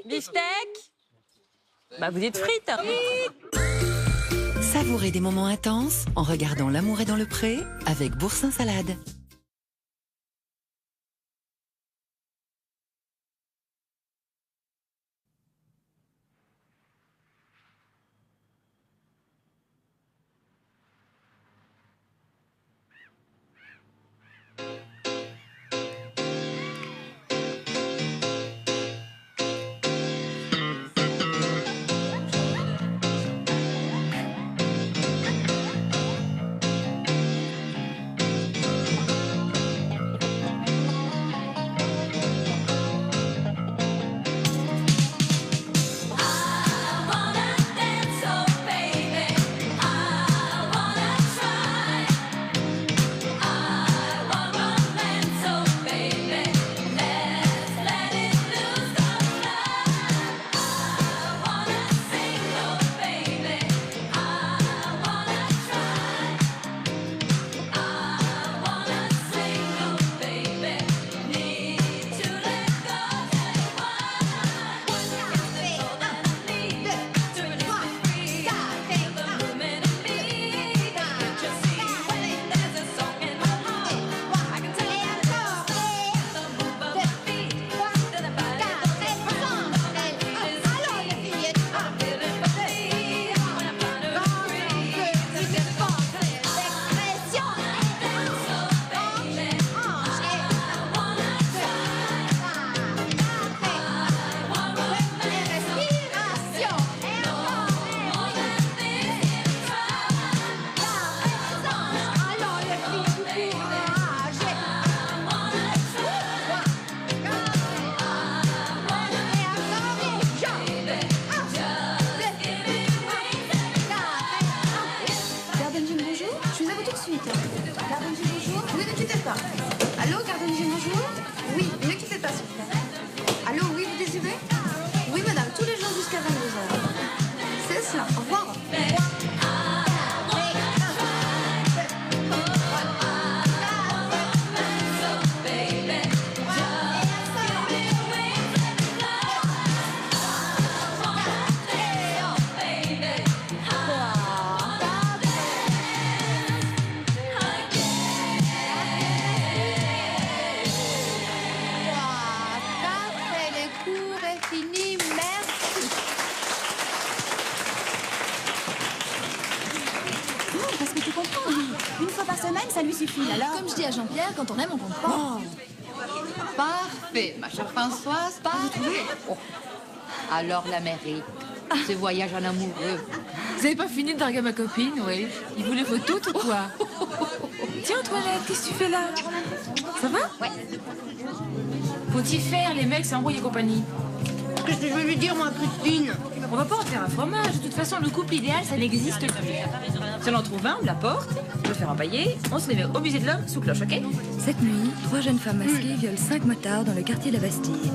Beefsteak? Bah vous dites frites. Savourez des moments intenses en regardant L'amour est dans le pré avec Boursin Salade. Ça lui suffit, alors. Comme je dis à Jean-Pierre, quand on aime, on compte pas. Parfait, ma chère Françoise, parfait. Oh. Alors l'Amérique, ce voyage en amoureux. Vous avez pas fini de draguer ma copine, oui? Il vous les faut toutes ou quoi? Tiens, Antoinette, qu'est-ce que tu fais là? Ça va? Ouais. Faut-il faire, les mecs, c'est embrouille et compagnie. Qu'est-ce que je vais lui dire, moi, Christine? On va pas en faire un fromage. De toute façon, le couple idéal, ça n'existe plus. Si on en trouve un, on l'apporte, on le fait empailler, on se les met au musée de l'homme sous cloche, ok? Cette nuit, 3 jeunes femmes masquées violent 5 motards dans le quartier de la Bastille.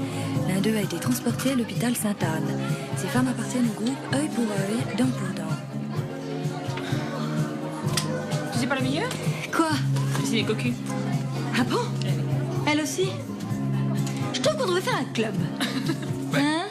L'un d'eux a été transporté à l'hôpital Sainte-Anne. Ces femmes appartiennent au groupe Œil pour œil, dent pour dent. Tu sais pas la meilleure? Quoi? Christine et Cocu. Ah bon? Elle aussi? Je trouve qu'on devrait faire un club. Hein?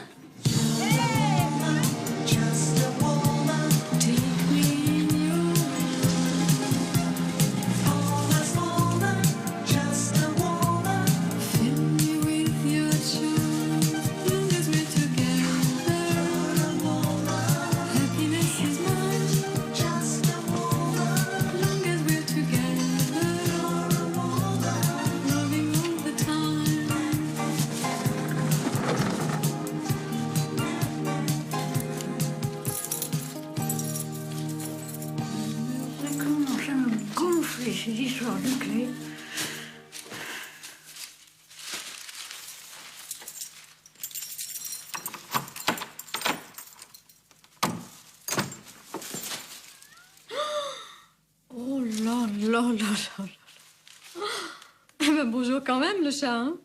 Ces histoires de clés. Oh là là là là là. Eh ben bonjour quand même le chat, hein.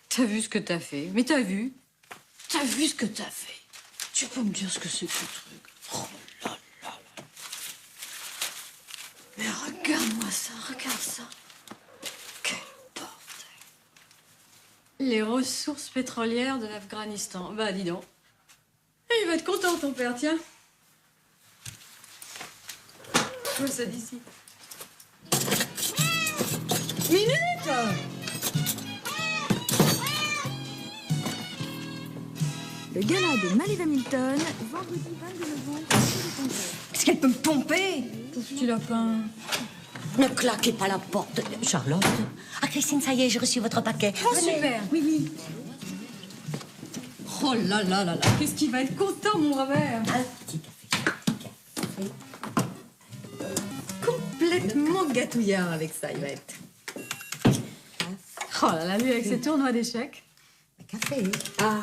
T'as vu ce que t'as fait? Mais t'as vu? T'as vu ce que t'as fait? Tu peux me dire ce que c'est que ce truc? Oh là là là. Mais regarde-moi ça, regarde ça. Quel bordel. Les ressources pétrolières de l'Afghanistan. Bah, dis donc. Et il va être content, ton père, tiens. Vois ça d'ici. Minute! Le gala de Malève Hamilton, vendredi 22 novembre, au Palais des Congrès. Est-ce qu'elle peut me pomper? Pauvre petit lapin. Ne claquez pas la porte. Charlotte. Ah, Christine, ça y est, j'ai reçu votre paquet. Oh, super. Oui, oui. Oh là là là là. Qu'est-ce qu'il va être content, mon Robert. Un petit café. Complètement gâtouillard avec ça, il va être. Oh là là, lui, avec ses tournois d'échecs. Un café. Ah,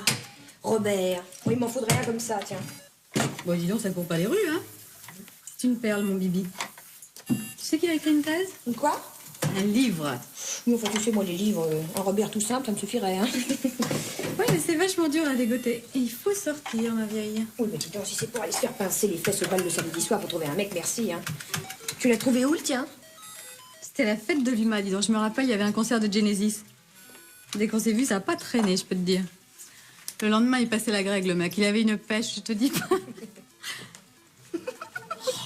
Robert. Oui, il m'en faudrait un comme ça, tiens. Bon, dis donc, ça court pas les rues, hein. C'est une perle, mon bibi. Tu sais qu'il a écrit une thèse? Quoi? Un livre. Oui, enfin, tu sais, moi, les livres, un Robert tout simple, ça me suffirait, hein. Ouais, mais c'est vachement dur à dégoter. Et il faut sortir, ma vieille. Oui, mais dis donc, si c'est pour aller se faire pincer les fesses au bal le samedi soir pour trouver un mec, merci, hein. Tu l'as trouvé où, le tien? C'était la fête de l'UMA, dis donc. Je me rappelle, il y avait un concert de Genesis. Dès qu'on s'est vu, ça n'a pas traîné, je peux te dire. Le lendemain, il passait la grègue, le mec. Il avait une pêche, je te dis pas.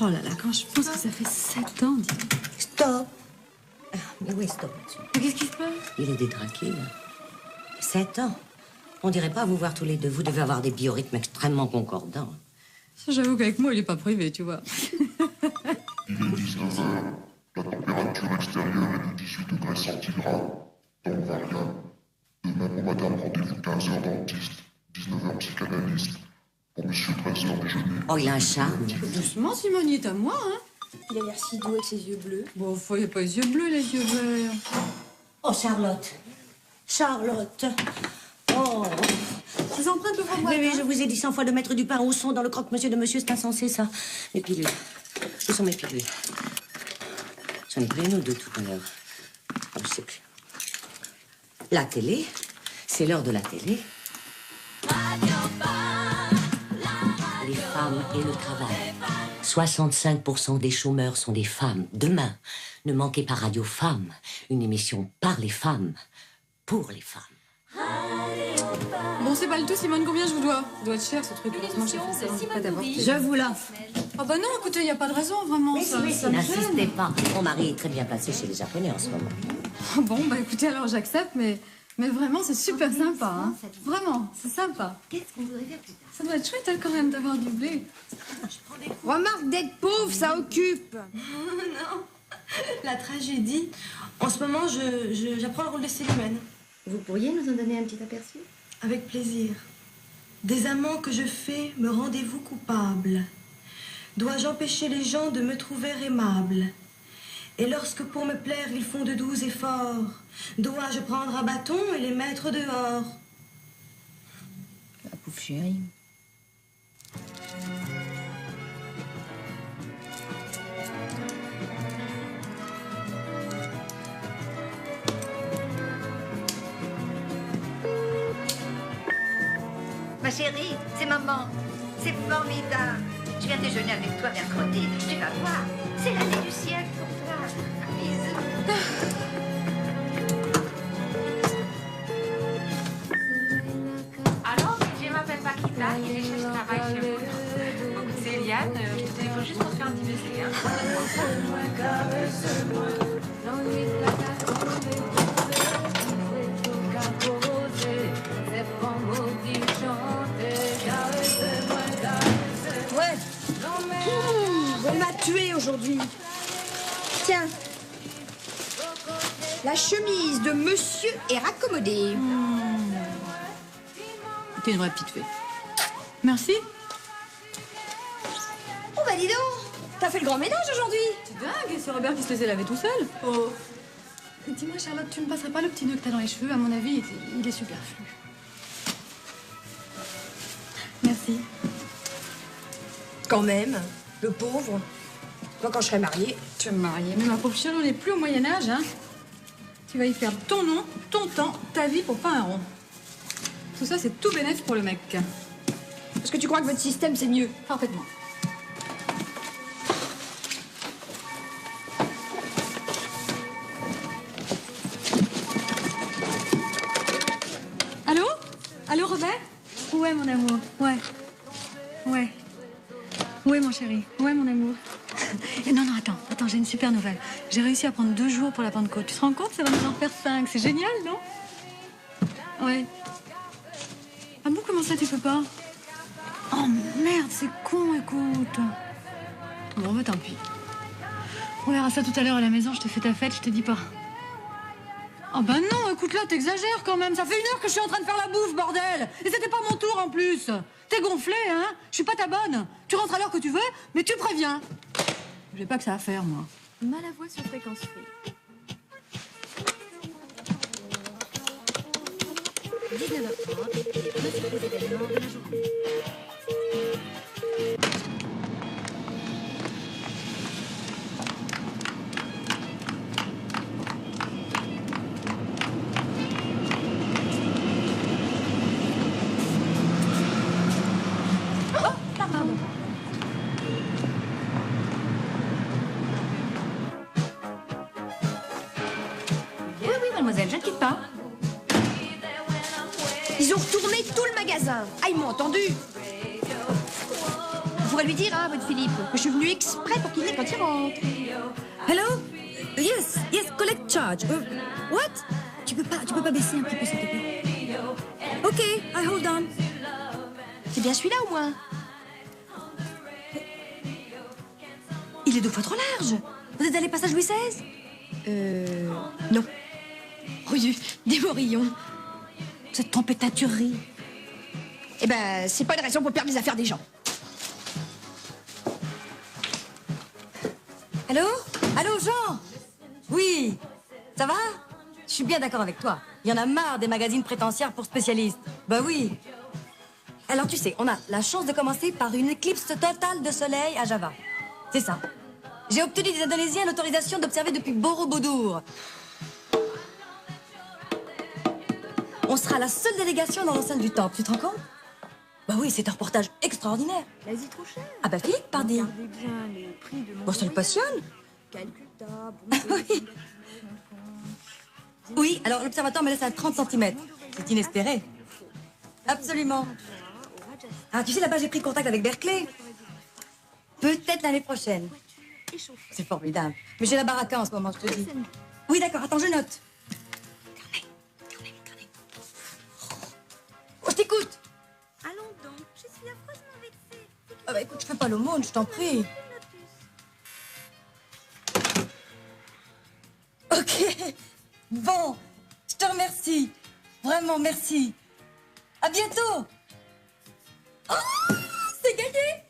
Oh là là, quand je pense que ça fait 7 ans, dis donc. Stop. Ah, mais oui, stop là-dessus. Mais qu'est-ce qui se passe? Il est détraqué, là. 7 ans. On dirait pas vous voir tous les deux. Vous devez avoir des biorhythmes extrêmement concordants. Ça, j'avoue qu'avec moi, il est pas privé, tu vois. Il est 19h. La température extérieure est de 18 degrés centigrades. Temps variable. Demain pour madame, rendez-vous 15h dentiste, 19h psychanalyste. Pour monsieur 13h déjeuner. Oh, il a un charme. Doucement, Simone, il est à moi, hein. Il a l'air si doux avec ses yeux bleus. Bon, il n'y a pas les yeux bleus, les yeux verts. Oh, Charlotte. Charlotte. Oh. Ces empreintes de Oui, boîte, oui, hein. je vous ai dit 100 fois de mettre du pain au son dans le croque-monsieur de monsieur, c'est insensé, ça. Mes pilules. Où sont mes pilules? J'en ai pris une ou deux tout à l'heure. Oh, je sais plus. La télé. C'est l'heure de la télé. Les femmes et le travail. 65% des chômeurs sont des femmes. Demain, ne manquez pas Radio Femmes, une émission par les femmes, pour les femmes. Bon, c'est pas le tout, Simone. Combien je vous dois? Ça doit être cher, ce truc. Heureusement, j'ai fait ça. Pas d'avoir. Je vous l'offre. Ah bah non, écoutez, il n'y a pas de raison, vraiment. Mais ça, si, ça me n'insistez gêne. pas. Mon mari est très bien placé chez les Japonais en ce moment. Ah bon, bah écoutez, alors j'accepte, mais vraiment, c'est super sympa, hein. Vraiment, c'est sympa. Qu'est-ce qu'on voudrait faire plus tard? Ça doit être chouette, hein, quand même, d'avoir du blé. Remarque d'être pauvre, ça occupe. La tragédie. En ce moment, j'apprends le rôle de Célimène. Vous pourriez nous en donner un petit aperçu? Avec plaisir. Des amants que je fais, me rendez-vous coupable. Dois-je empêcher les gens de me trouver aimable? Et lorsque pour me plaire ils font de doux efforts, dois-je prendre un bâton et les mettre dehors? La pauvre chérie. Ma chérie, c'est maman. C'est formidable. Je viens déjeuner avec toi mercredi. Tu vas voir. C'est l'année du siècle pour toi. Un bisou. Alors, je m'appelle Paquita et je travaille chez vous. Donc, c'est Eliane. Je te téléphone juste pour te faire un petit baiser. Hein. Ouais. On m'a tué aujourd'hui. Tiens. La chemise de monsieur est raccommodée. T'es une vraie petite fée. Merci. Oh bah dis donc, t'as fait le grand ménage aujourd'hui. C'est dingue, c'est Robert qui se laissait laver tout seul. Oh. Dis-moi, Charlotte, tu ne passerais pas le petit nœud que t'as dans les cheveux? À mon avis, il est superflu. Merci. Quand même, le pauvre. Moi, quand je serai mariée. Tu vas me marier. Mais ma pauvre chérie, on n'est plus au Moyen-Âge, hein. Tu vas y faire ton nom, ton temps, ta vie pour pas un rond. Tout ça, c'est tout bénef pour le mec. Parce que tu crois que votre système, c'est mieux. Parfaitement. Ouais, mon amour. Ouais. Ouais. Ouais, mon chéri. Ouais, mon amour. Non, non, attends, j'ai une super nouvelle. J'ai réussi à prendre 2 jours pour la Pentecôte. Tu te rends compte, ça va nous en faire 5. C'est génial, non? Ouais. Ah bon, comment ça, tu peux pas? Oh merde, c'est con, écoute. Bon, bah tant pis. On verra ça tout à l'heure à la maison, je te fais ta fête, je te dis pas. Oh bah non, écoute là, t'exagères quand même. Ça fait 1 heure que je suis en train de faire la bouffe, bordel. Et c'était pas mon tour en plus. T'es gonflé, hein? Je suis pas ta bonne. Tu rentres à l'heure que tu veux, mais tu préviens. J'ai pas que ça à faire, moi. Malavoie sur fréquence free. 19h30, principaux événements de la journée. Oui, mademoiselle, je ne quitte pas. Ils ont retourné tout le magasin. Ah, ils m'ont entendu. Vous pourrez lui dire, hein, votre Philippe, que je suis venue exprès pour qu'il vienne quand il rentre. Hello? Yes, collect charge. What? Tu peux pas baisser un petit peu, s'il te plaît? Ok, I hold on. C'est bien celui-là, au moins. Il est 2 fois trop large. Vous êtes allé passage Louis XVI? Non. Oui, des morillons. Cette trompée de teinturerie. Eh ben, c'est pas une raison pour perdre les affaires des gens. Allô? Allô, Jean? Oui. Ça va? Je suis bien d'accord avec toi. Il y en a marre des magazines prétentiaires pour spécialistes. Bah oui. Alors tu sais, on a la chance de commencer par une éclipse totale de soleil à Java. C'est ça. J'ai obtenu des Indonésiens l'autorisation d'observer depuis Borobudur. On sera la seule délégation dans l'enceinte du temple, tu te rends compte? Bah oui, c'est un reportage extraordinaire. L'Asie trop cher. Ah bah Philippe, pardon. Regardez bien les prix de Bon, ça le passionne. Calcutta, Oui. Oui, alors l'observatoire me laisse à 30 cm. C'est inespéré. Absolument. Ah, tu sais, là-bas, j'ai pris contact avec Berkeley. Peut-être l'année prochaine. C'est formidable. Mais j'ai la baraque en ce moment, je te dis. Oui, d'accord, attends, je note. Oh, je t'écoute. Allons donc, je suis affreusement vexée. Ah bah écoute, je fais pas l'aumône, je t'en prie. Ok. Bon, je te remercie. Vraiment, merci. À bientôt. Oh, c'est gagné.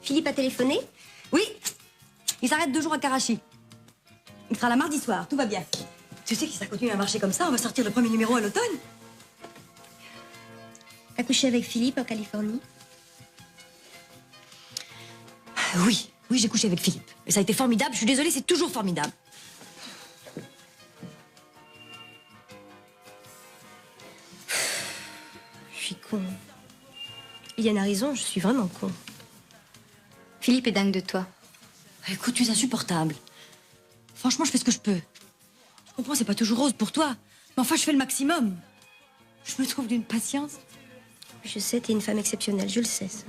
Philippe a téléphoné? Oui. Il s'arrête 2 jours à Karachi. Il sera là mardi soir, tout va bien. Tu sais que si ça continue à marcher comme ça, on va sortir le premier numéro à l'automne. T'as couché avec Philippe en Californie? Oui, j'ai couché avec Philippe. Et ça a été formidable, je suis désolée, c'est toujours formidable. Je suis con. Iliane a raison, je suis vraiment con. Philippe est dingue de toi. Écoute, tu es insupportable. Franchement, je fais ce que je peux. Je comprends, c'est pas toujours rose pour toi. Mais enfin, je fais le maximum. Je me trouve d'une patience. Je sais, t'es une femme exceptionnelle, je le sais, ça.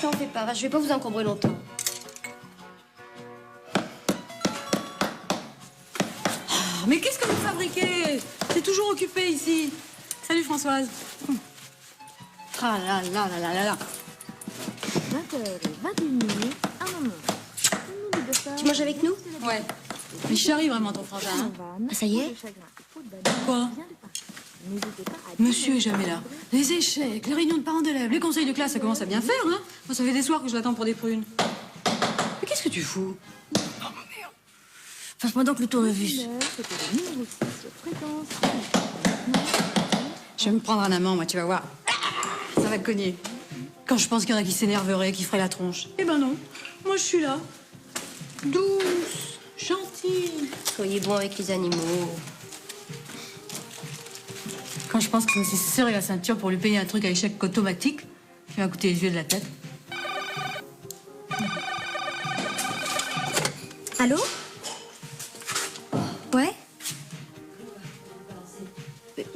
T'en fais pas, je vais pas vous encombrer longtemps. Mais qu'est-ce que vous fabriquez? C'est toujours occupé ici. Salut Françoise. Ah là là là là là là. 20h21, un moment. Tu manges avec nous? Ouais. Mais chérie vraiment ton frangin. Hein. Ah, ça y est? Quoi? Monsieur est jamais là. Les échecs, les réunions de parents d'élèves, les conseils de classe, ça commence à bien faire, hein? Moi, ça fait des soirs que je l'attends pour des prunes. Mais qu'est-ce que tu fous? Fasse-moi donc le tournevis. Je vais me prendre un amant, moi, tu vas voir. Ça va cogner. Quand je pense qu'il y en a qui s'énerveraient, qui feraient la tronche. Eh ben non, moi je suis là. Douce, gentille. Soyez bon avec les animaux. Quand je pense que je me suis serré la ceinture pour lui payer un truc à échec automatique, qui m'a coûté les yeux de la tête. Allô? Ouais?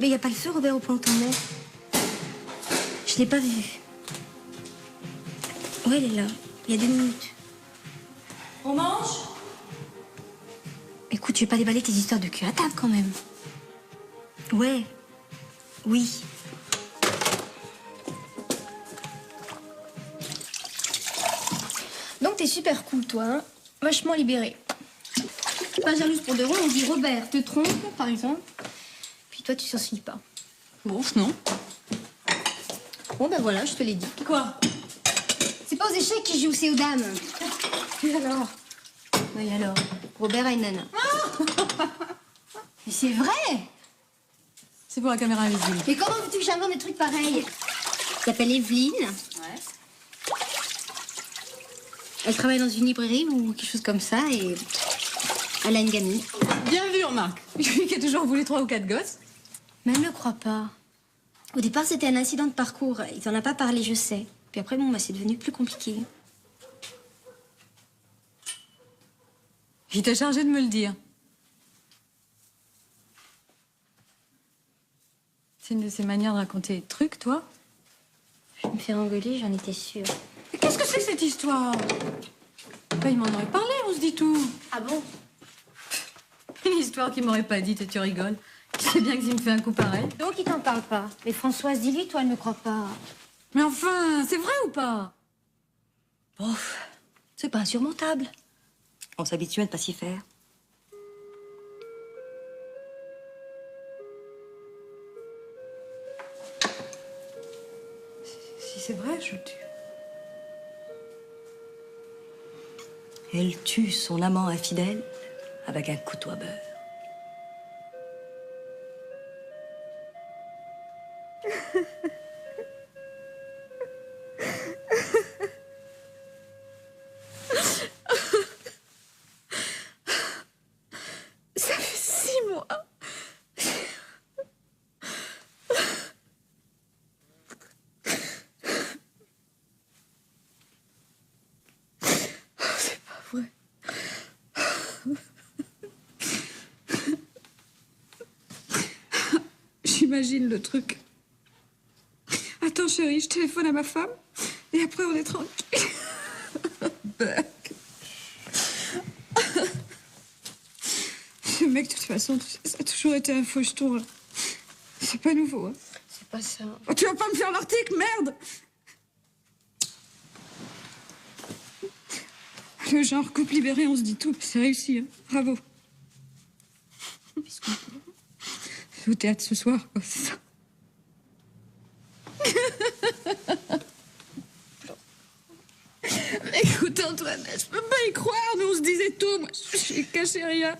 Mais y a pas le feu, Robert, au planton. Je l'ai pas vu. Ouais, elle est là. Il y a 2 minutes. On mange? Écoute, je vais pas déballer tes histoires de cul à table, quand même. Ouais. Oui. Donc t'es super cool, toi, hein? Vachement libéré. Pas jalouse pour de rond, on dit Robert te trompe, par exemple. Puis toi, tu s'en soucies pas. Bon, non. Bon, ben voilà, je te l'ai dit. Quoi? C'est pas aux échecs qui joue, c'est aux dames. Et alors? Oui, alors. Robert a une nana. Mais c'est vrai! C'est pour la caméra invisible. Mais comment veux-tu que j'invente des trucs pareils? Elle s'appelle Evelyne. Ouais. Elle travaille dans une librairie ou quelque chose comme ça et elle a une gamine. Bien vu, remarque. Lui qui a toujours voulu 3 ou 4 gosses. Mais elle ne le croit pas. Au départ, c'était un incident de parcours. Il t'en a pas parlé, je sais. Puis après, bon, bah, c'est devenu plus compliqué. Il t'a chargé de me le dire. C'est une de ses manières de raconter des trucs, toi? Je me fais engueuler, j'en étais sûre. Mais qu'est-ce que c'est que cette histoire? Ben, il m'en aurait parlé, on se dit tout. Ah bon? Une histoire qu'il m'aurait pas dite et tu rigoles. Tu sais bien que s'il me fait un coup pareil. Donc, il t'en parle pas. Mais Françoise, dis-lui, toi, elle ne croit pas. Mais enfin, c'est vrai ou pas? Bon, c'est pas insurmontable. On s'habitue à ne pas s'y faire. Si c'est vrai, je le tue. Elle tue son amant infidèle avec un couteau à beurre. Ça fait 6 mois. C'est pas vrai. J'imagine le truc. Attends, chérie, je téléphone à ma femme et après on est tranquille. Buck. Ce mec, de toute façon, tu sais, ça a toujours été un faucheton. Là. C'est pas nouveau. Hein. C'est pas ça. Oh, tu vas pas me faire l'article, merde! Le genre couple libéré, on se dit tout. C'est réussi, hein. Bravo. C'est au théâtre ce soir, quoi, c'est ça. Écoute, Antoine, je peux pas y croire. Nous, on se disait tout. Moi, je lui cachais rien.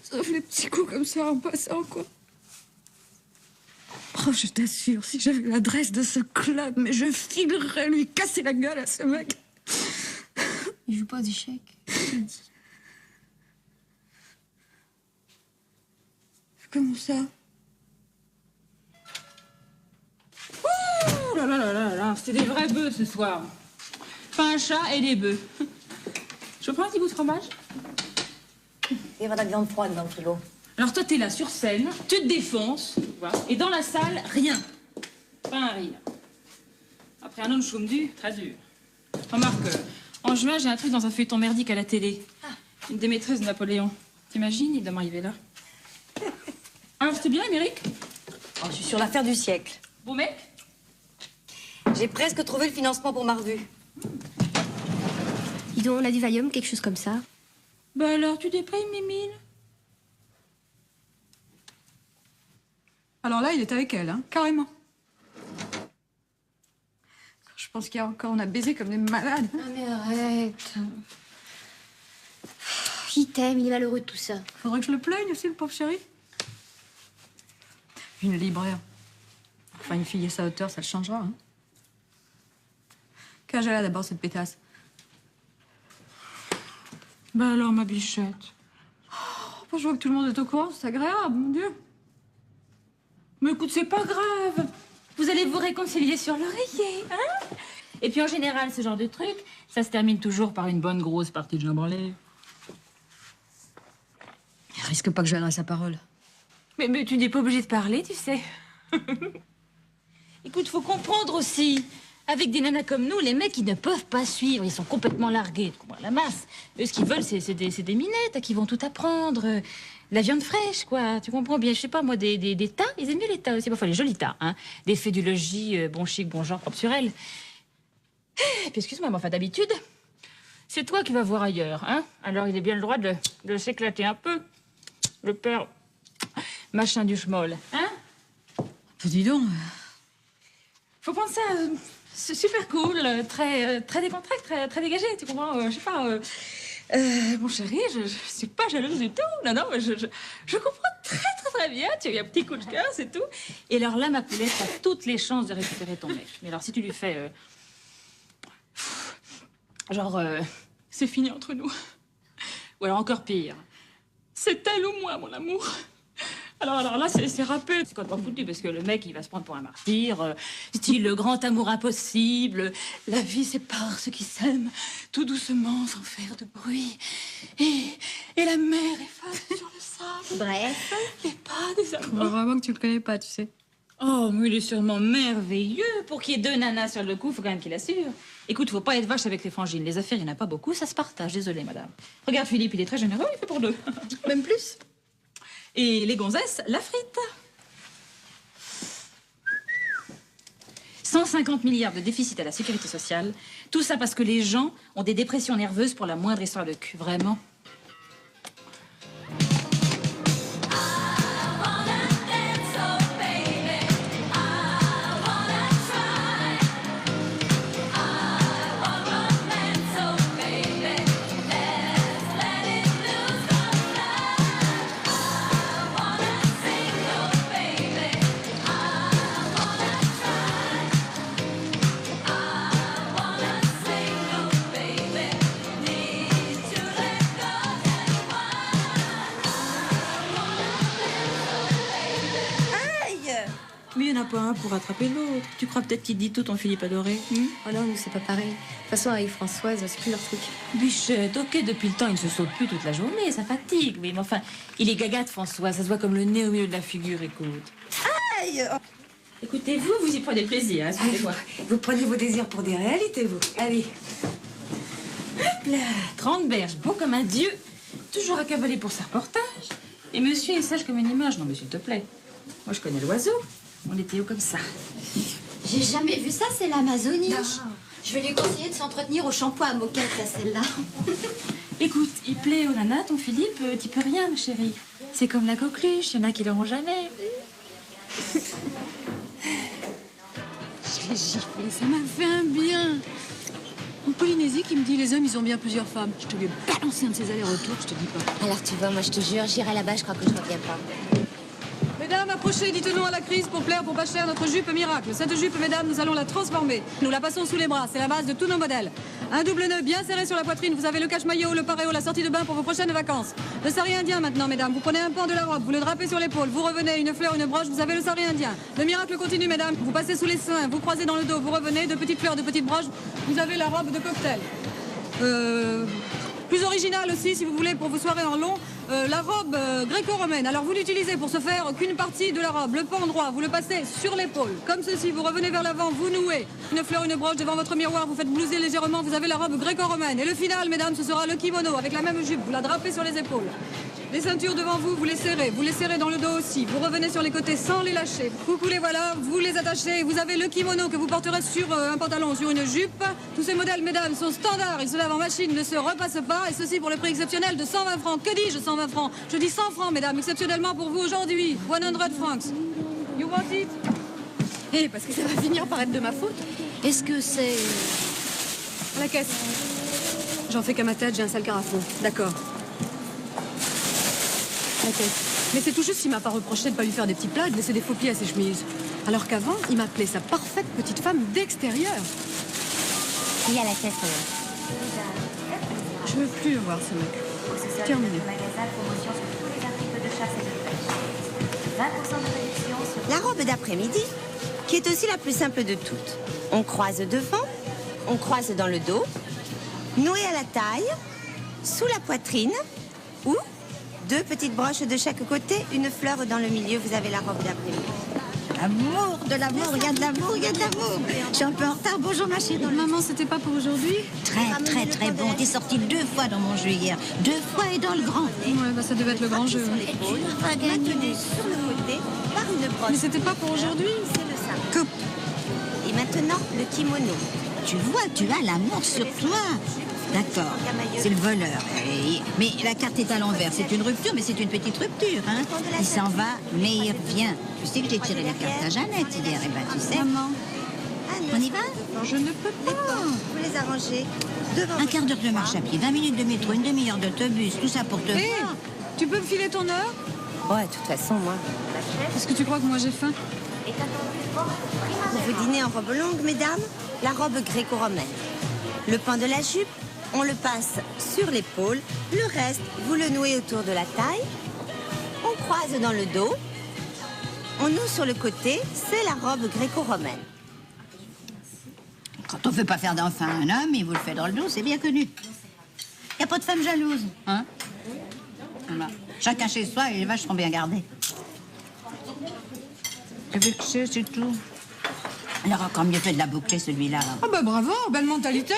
Sauf les petits coups comme ça en passant, quoi. Oh, je t'assure, si j'avais l'adresse de ce club, mais je filerais lui casser la gueule à ce mec. Il joue pas aux échecs. Comment ça? Ouh là là là là là, c'était des vrais bœufs ce soir. Pas un chat et des bœufs. Je prends un petit bout de fromage? Il y aura de la viande froide dans le frigo. Alors toi, t'es là sur scène, tu te défonces, tu vois, et dans la salle, rien. Pas un rire. Après un an de chôme-du, très dur. Remarque, en juin, j'ai un truc dans un feuilleton merdique à la télé. Une des maîtresses de Napoléon. T'imagines, il doit m'arriver là. Alors, c'était bien, Émeric? Oh, je suis sur l'affaire du siècle. Beau mec? J'ai presque trouvé le financement pour ma revue. Dis donc, on a du Valium, quelque chose comme ça. Bah alors, tu déprimes, Mimile? Alors là, il est avec elle, hein, carrément. Je pense qu'il y a encore, on a baisé comme des malades. Ah mais arrête. Il t'aime, il est malheureux de tout ça. Faudrait que je le plaigne aussi, le pauvre chéri. Une libraire. Enfin, une fille à sa hauteur, ça le changera, hein. Quel âge elle a d'abord, cette pétasse? Ben alors, ma bichette. Oh, je vois que tout le monde est au courant, c'est agréable, mon Dieu. Mais écoute, c'est pas grave. Vous allez vous réconcilier sur l'oreiller, hein? Et puis en général, ce genre de truc, ça se termine toujours par une bonne grosse partie de jambes en l'air. Risque pas que je lui adresse la parole. Mais tu n'es pas obligé de parler, tu sais. Écoute, faut comprendre aussi. Avec des nanas comme nous, les mecs, ils ne peuvent pas suivre. Ils sont complètement largués, tu comprends, la masse. Eux, ce qu'ils veulent, c'est des minettes à qui vont tout apprendre. De la viande fraîche, quoi. Tu comprends bien, je sais pas, moi, des tas. Ils aiment bien les tas aussi. Parfois, les jolis tas, hein. Des faits du logis, bon chic, bon genre, propre sur elle. Et puis, excuse-moi, mais enfin, d'habitude, c'est toi qui vas voir ailleurs, hein. Alors, il est bien le droit de s'éclater un peu. Le père machin du schmoll, hein. Dis donc. Faut prendre ça super cool, très décontracté, très dégagé, tu comprends. Je sais pas. Mon chéri, je suis pas jalouse du tout. Non, non, mais je comprends très bien. Tu as eu un petit coup de cœur, c'est tout. Et alors là, ma poulette, t'as toutes les chances de récupérer ton mec. Mais alors, si tu lui fais... c'est fini entre nous. Ou alors encore pire. C'est elle ou moi, mon amour. Alors là, c'est râpé. C'est quand même foutu, parce que le mec, il va se prendre pour un martyr. Style le grand amour impossible. La vie sépare ceux qui s'aiment, tout doucement, sans faire de bruit. Et la mer efface sur le sable. Bref. Les pas des amants. Vraiment que tu le connais pas, tu sais. Oh, mais il est sûrement merveilleux. Pour qu'il y ait 2 nanas sur le coup, faut quand même qu'il assure. Écoute, faut pas être vache avec les frangines. Les affaires, il n'y en a pas beaucoup, ça se partage. Désolée, madame. Regarde, Philippe, il est très généreux, il fait pour 2. Même plus. Et les gonzesses, la frite. 150 milliards de déficit à la sécurité sociale. Tout ça parce que les gens ont des dépressions nerveuses pour la moindre histoire de cul. Vraiment. Mais il n'y en a pas un pour rattraper l'autre. Tu crois peut-être qu'il dit tout, ton Philippe adoré? Oh non, nous, c'est pas pareil. De toute façon, avec Françoise, c'est plus leur truc. Bichette, ok, depuis le temps, il ne se saute plus toute la journée, ça fatigue. Mais enfin, il est gaga de François, ça se voit comme le nez au milieu de la figure, écoute. Aïe! Écoutez, vous y prenez plaisir, hein, excusez-moi. Vous prenez vos désirs pour des réalités, vous. Allez. Hop là, 30 berges, beau comme un dieu, toujours à cavaler pour ses reportages. Et monsieur est sage comme une image. Non, mais s'il te plaît, moi je connais l'oiseau. On était haut comme ça. J'ai jamais vu ça, c'est l'Amazonie. Je vais lui conseiller de s'entretenir au shampoing à moquette, là, celle-là. Écoute, il plaît aux nanas, ton Philippe, t'y peux rien, ma chérie. C'est comme la coqueluche, il y en a qui l'auront jamais. Je l'ai giflé, ça m'a fait un bien. En Polynésie, qui me dit les hommes, ils ont bien plusieurs femmes. Je te vais balancer un de ces allers-retours, je te dis pas. Alors tu vois, moi je te jure, j'irai là-bas, je crois que je reviens pas. Mesdames, approchez, dites non à la crise pour plaire pour pas cher notre jupe miracle. Cette jupe, mesdames, nous allons la transformer. Nous la passons sous les bras, c'est la base de tous nos modèles. Un double nœud bien serré sur la poitrine, vous avez le cache-maillot, le paréo, la sortie de bain pour vos prochaines vacances. Le sari indien maintenant, mesdames, vous prenez un pan de la robe, vous le drapez sur l'épaule, vous revenez, une fleur, une broche, vous avez le sari indien. Le miracle continue, mesdames, vous passez sous les seins, vous croisez dans le dos, vous revenez, de petites fleurs, de petites broches, vous avez la robe de cocktail. Plus original aussi, si vous voulez, pour vos soirées en long, la robe gréco-romaine. Alors vous n'utilisez pour ce faire qu'une partie de la robe. Le pan droit, vous le passez sur l'épaule. Comme ceci, vous revenez vers l'avant, vous nouez. Une fleur, une broche devant votre miroir, vous faites blouser légèrement, vous avez la robe gréco-romaine. Et le final, mesdames, ce sera le kimono avec la même jupe. Vous la drapez sur les épaules. Les ceintures devant vous, vous les serrez dans le dos aussi. Vous revenez sur les côtés sans les lâcher. Vous coulez, voilà, vous les attachez. Vous avez le kimono que vous porterez sur un pantalon, sur une jupe. Tous ces modèles, mesdames, sont standards. Ils se lavent en machine, ne se repassent pas. Et ceci pour le prix exceptionnel de 120 francs. Que dis-je, 120 francs? Je dis 100 francs, mesdames, exceptionnellement pour vous aujourd'hui. 100 francs. You want it? Eh, parce que ça va finir par être de ma faute. Est-ce que c'est... À la caisse. J'en fais qu'à ma tête, j'ai un sale carafon. D'accord. La caisse. Mais c'est tout juste qu'il m'a pas reproché de pas lui faire des petits plats, de laisser des faux pieds à ses chemises. Alors qu'avant, il m'appelait sa parfaite petite femme d'extérieur. Il y a la caisse. Je veux plus le voir, ce mec. Terminé. La robe d'après-midi, qui est aussi la plus simple de toutes. On croise devant, on croise dans le dos, noué à la taille, sous la poitrine, ou 2 petites broches de chaque côté, une fleur dans le milieu, vous avez la robe d'après-midi. L'amour, de l'amour, il y a de l'amour, il y a de l'amour. Je suis un peu en retard. Bonjour ma chérie. Maman, c'était pas pour aujourd'hui? Très bon. T'es sortie 2 fois dans mon jeu hier. 2 fois et dans le grand. Ouais, bah ça devait être le grand jeu. Maintenez sur le côté par une broche. Mais c'était pas pour aujourd'hui? C'est le sein. Coupe. Et maintenant, le kimono. Tu vois, tu as l'amour sur toi. D'accord, c'est le voleur. Mais la carte est à l'envers. C'est une rupture, mais c'est une petite rupture. Hein. Il s'en va, mais il revient. Tu sais que j'ai tiré les cartes à Jeannette hier. Eh ben, tu sais. Maman. On y va? Je ne peux pas. Vous les arrangez devant. Un quart d'heure de marche à pied, 20 minutes de métro, une demi-heure d'autobus, tout ça pour te voir. Tu peux me filer ton heure? Ouais, de toute façon, moi. Est-ce que tu crois que moi j'ai faim? Pour vous dîner en robe longue, mesdames, la robe gréco-romaine. Le pan de la jupe, on le passe sur l'épaule. Le reste, vous le nouez autour de la taille. On croise dans le dos. On noue sur le côté. C'est la robe gréco-romaine. Quand on ne veut pas faire d'enfant à un homme, il vous le fait dans le dos, c'est bien connu. Il n'y a pas de femme jalouse, hein? Voilà. Chacun chez soi et les vaches seront bien gardées. Avec ça, c'est tout. Il aurait encore mieux fait de la boucler, celui-là. Ah bah bravo, belle mentalité.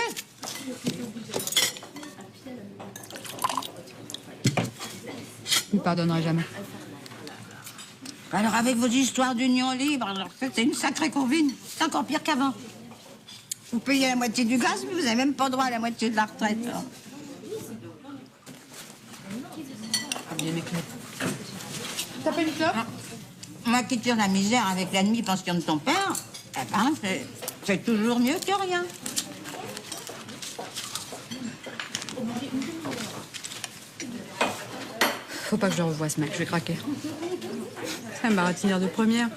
Je ne pardonnerai jamais. Alors, avec vos histoires d'union libre, alors c'est une sacrée courvine. C'est encore pire qu'avant. Vous payez la moitié du gaz, mais vous n'avez même pas droit à la moitié de la retraite. Alors. T'as pas une clope? Moi qui tire la misère avec la demi-pension de ton père, eh ben, c'est toujours mieux que rien. Faut pas que je le revoie, ce mec, je vais craquer. C'est un baratineur de première.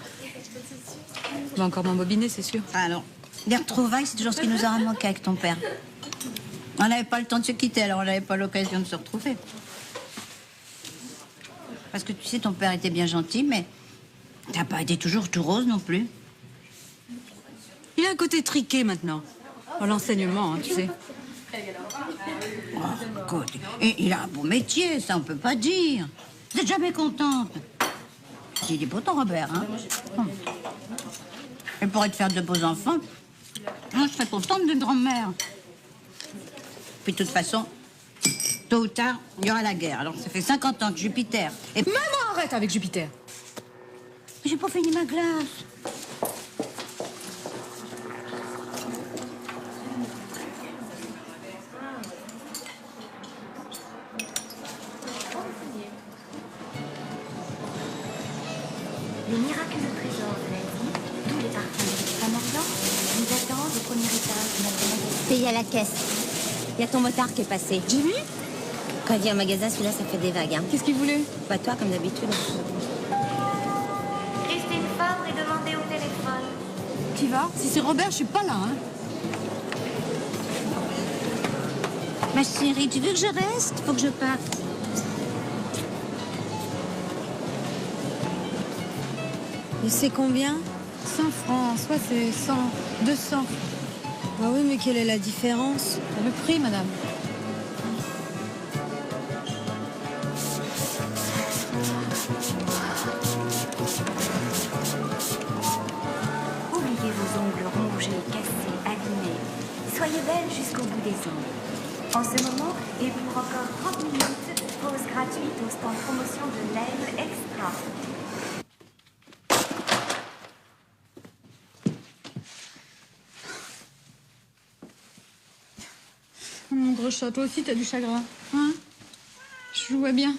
Il va encore m'embobiner, c'est sûr. Alors, les retrouvailles, c'est toujours ce qui nous aura manqué avec ton père. On n'avait pas le temps de se quitter, alors on n'avait pas l'occasion de se retrouver. Parce que tu sais, ton père était bien gentil, mais t'as pas été toujours tout rose non plus. Il a un côté triqué maintenant. Oh, l'enseignement, hein, tu sais. Oh, écoute, et il a un beau métier, ça on peut pas dire. Vous êtes jamais contente. Il est beau ton Robert, hein? Et pour te faire de beaux enfants, moi je serais contente de grand-mère. Puis de toute façon, tôt ou tard, il y aura la guerre. Alors ça fait 50 ans que Jupiter... Et... Maman, arrête avec Jupiter. Mais j'ai pas fini ma glace. Les miraculeux trésors de la vie, tous les parfums de femmes en blanc, nous attendent au premier étage de notre magasin. Paye à la caisse. Il y a ton motard qui est passé. Jimmy? Quand il dit un magasin, celui-là, ça fait des vagues. Hein. Qu'est-ce qu'il voulait? Bah toi, comme d'habitude. Christine Fabre est demandée au téléphone. Qui va? Si c'est Robert, je suis pas là, hein. Ma chérie, tu veux que je reste? Faut que je parte. Et c'est combien? 100 francs, soit c'est 100, 200. Bah oui, mais quelle est la différence? Le prix, madame. Oubliez vos ongles rongés, cassés, abîmés. Soyez belle jusqu'au bout des ongles. En ce moment, et pour encore 30 minutes, pause gratuite au stand promotion de Lèvres Extra. Mon gros chat, toi aussi, t'as du chagrin. Hein? Je le vois bien.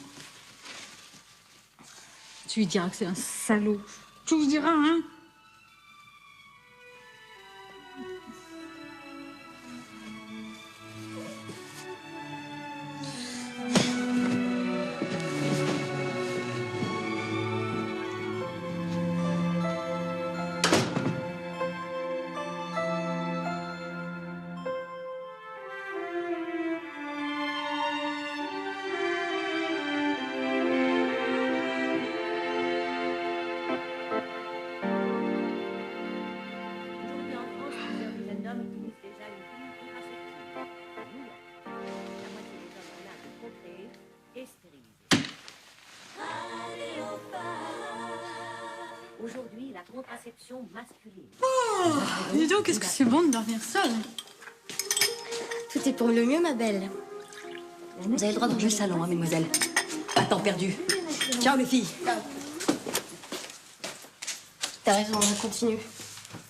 Tu lui diras que c'est un salaud. Tu lui diras, hein? contraception masculine. Oh, dis donc, qu'est-ce que c'est bon de dormir seule. Tout est pour le mieux, ma belle. Vous avez le droit de ranger le salon, hein, mesdemoiselles. Pas de temps perdu. Ciao, les filles. T'as raison, on continue.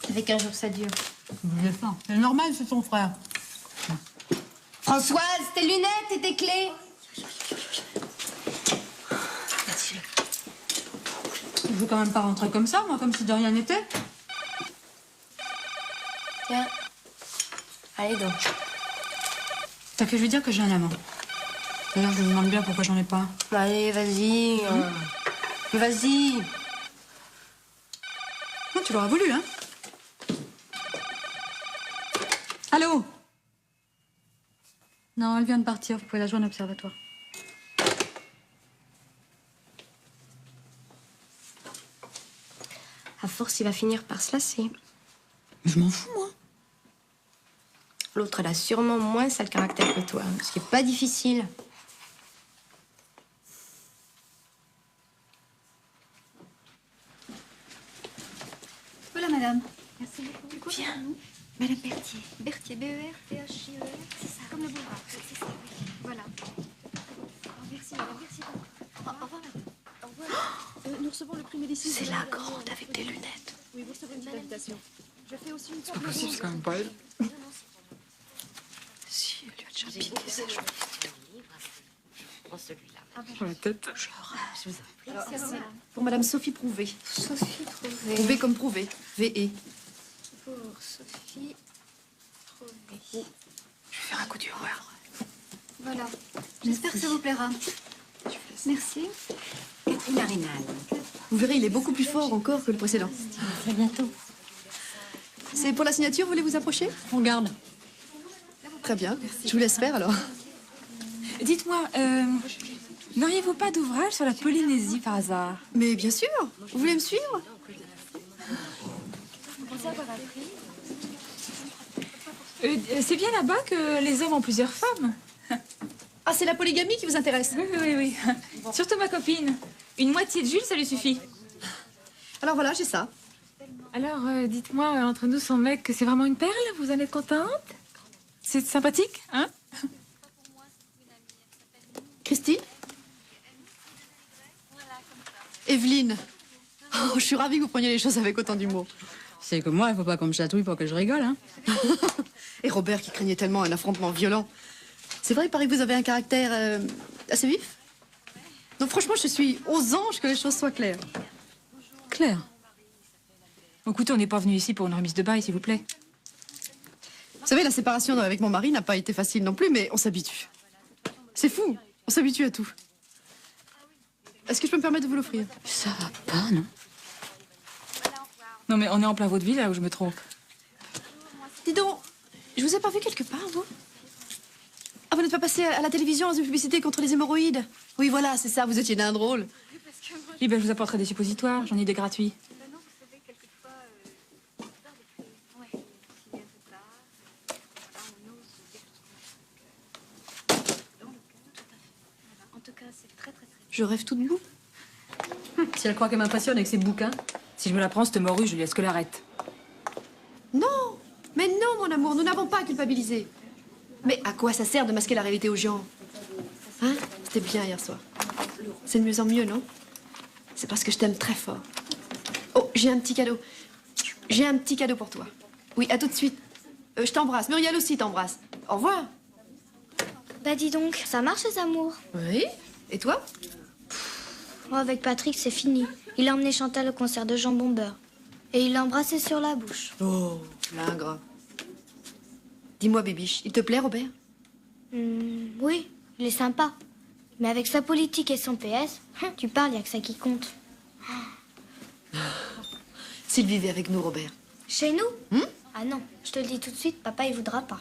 Avec un jour, ça dure. C'est normal, c'est ton frère. Françoise, tes lunettes et tes clés. Je veux quand même pas rentrer comme ça, moi, comme si de rien n'était. Tiens. Allez donc. T'as que je veux dire que j'ai un amant. D'ailleurs, je me demande bien pourquoi j'en ai pas. Allez, vas-y. Vas-y. Non, tu l'auras voulu, hein. Allô? Non, elle vient de partir. Vous pouvez la joindre à l'observatoire. À force, il va finir par se lasser. Je m'en fous, moi. L'autre, elle a sûrement moins sale caractère que toi, ce qui est pas difficile. Voilà, madame. Merci beaucoup. Viens. Madame Berthier. Berthier, B-E-R-T-H-I-E-R. C'est ça. Comme le boulevard. C'est ça, oui. Voilà. Oh, merci, madame. Merci beaucoup. Au revoir, madame. Au revoir. Nous recevons le prix médecine. C'est la grande avec des lunettes. Oui, vous recevez une petite invitation. Je fais aussi une C'est pas possible, c'est quand même pas elle. Si, elle lui a déjà piqué sa journée. Prends celui-là. Pour la tête. Je vous en prie. Alors, Pour Madame Sophie Prouvé. Sophie Prouvé. Prouvé comme Prouvé. V-E. Pour Sophie Prouvé. Je vais faire un coup dur, Voilà. J'espère que ça vous plaira. Merci. Catherine Arinal. Vous verrez, il est beaucoup plus fort encore que le précédent. À très bientôt. C'est pour la signature, vous voulez vous approcher? On garde. Très bien. Je vous laisse faire alors. Dites-moi, n'auriez-vous pas d'ouvrage sur la Polynésie par hasard? Mais bien sûr. Vous voulez me suivre? C'est bien là-bas que les hommes ont plusieurs femmes. Ah, c'est la polygamie qui vous intéresse? Oui. Surtout ma copine. Une moitié de Jules, ça lui suffit. Alors voilà, j'ai ça. Alors, dites-moi, entre nous, son mec, c'est vraiment une perle? Vous en êtes contente? C'est sympathique, hein? Christine? Evelyne. Oh, je suis ravie que vous preniez les choses avec autant d'humour. C'est que moi, il faut pas qu'on me chatouille pour que je rigole, hein. Et Robert qui craignait tellement un affrontement violent. C'est vrai, il paraît que vous avez un caractère assez vif. Donc franchement, je suis aux anges que les choses soient claires. Claire. Écoutez, on n'est pas venu ici pour une remise de bail, s'il vous plaît. Vous savez, la séparation avec mon mari n'a pas été facile non plus, mais on s'habitue. C'est fou, on s'habitue à tout. Est-ce que je peux me permettre de vous l'offrir? Ça va pas, non? Non, mais on est en plein vaudeville, là où je me trompe. Dis donc, je vous ai pas vu quelque part, vous? Ah, vous n'êtes pas passé à la télévision dans une publicité contre les hémorroïdes? Oui, voilà, c'est ça, vous étiez d'un drôle. Oui, ben, je vous apporterai des suppositoires, j'en ai des gratuits. Je rêve tout debout. Si elle croit qu'elle m'impressionne avec ses bouquins. Si je me la prends, cette morue, je lui laisse que l'arrête. Non, mais non, mon amour, nous n'avons pas à culpabiliser. Mais à quoi ça sert de masquer la réalité aux gens? Hein? C'était bien hier soir. C'est de mieux en mieux, non? C'est parce que je t'aime très fort. Oh, j'ai un petit cadeau. J'ai un petit cadeau pour toi. Oui, à tout de suite. Je t'embrasse. Muriel aussi t'embrasse. Au revoir. Bah dis donc, ça marche les amours. Oui. Et toi? Moi, avec Patrick, c'est fini. Il a emmené Chantal au concert de Jambon Beurre. Et il l'a embrassé sur la bouche. Oh, l'ingrat. Dis-moi, Bébiche, il te plaît, Robert? Oui, il est sympa. Mais avec sa politique et son PS, tu parles, il n'y a que ça qui compte. S'il vivait avec nous, Robert. Chez nous? Ah non, je te le dis tout de suite, papa, il voudra pas.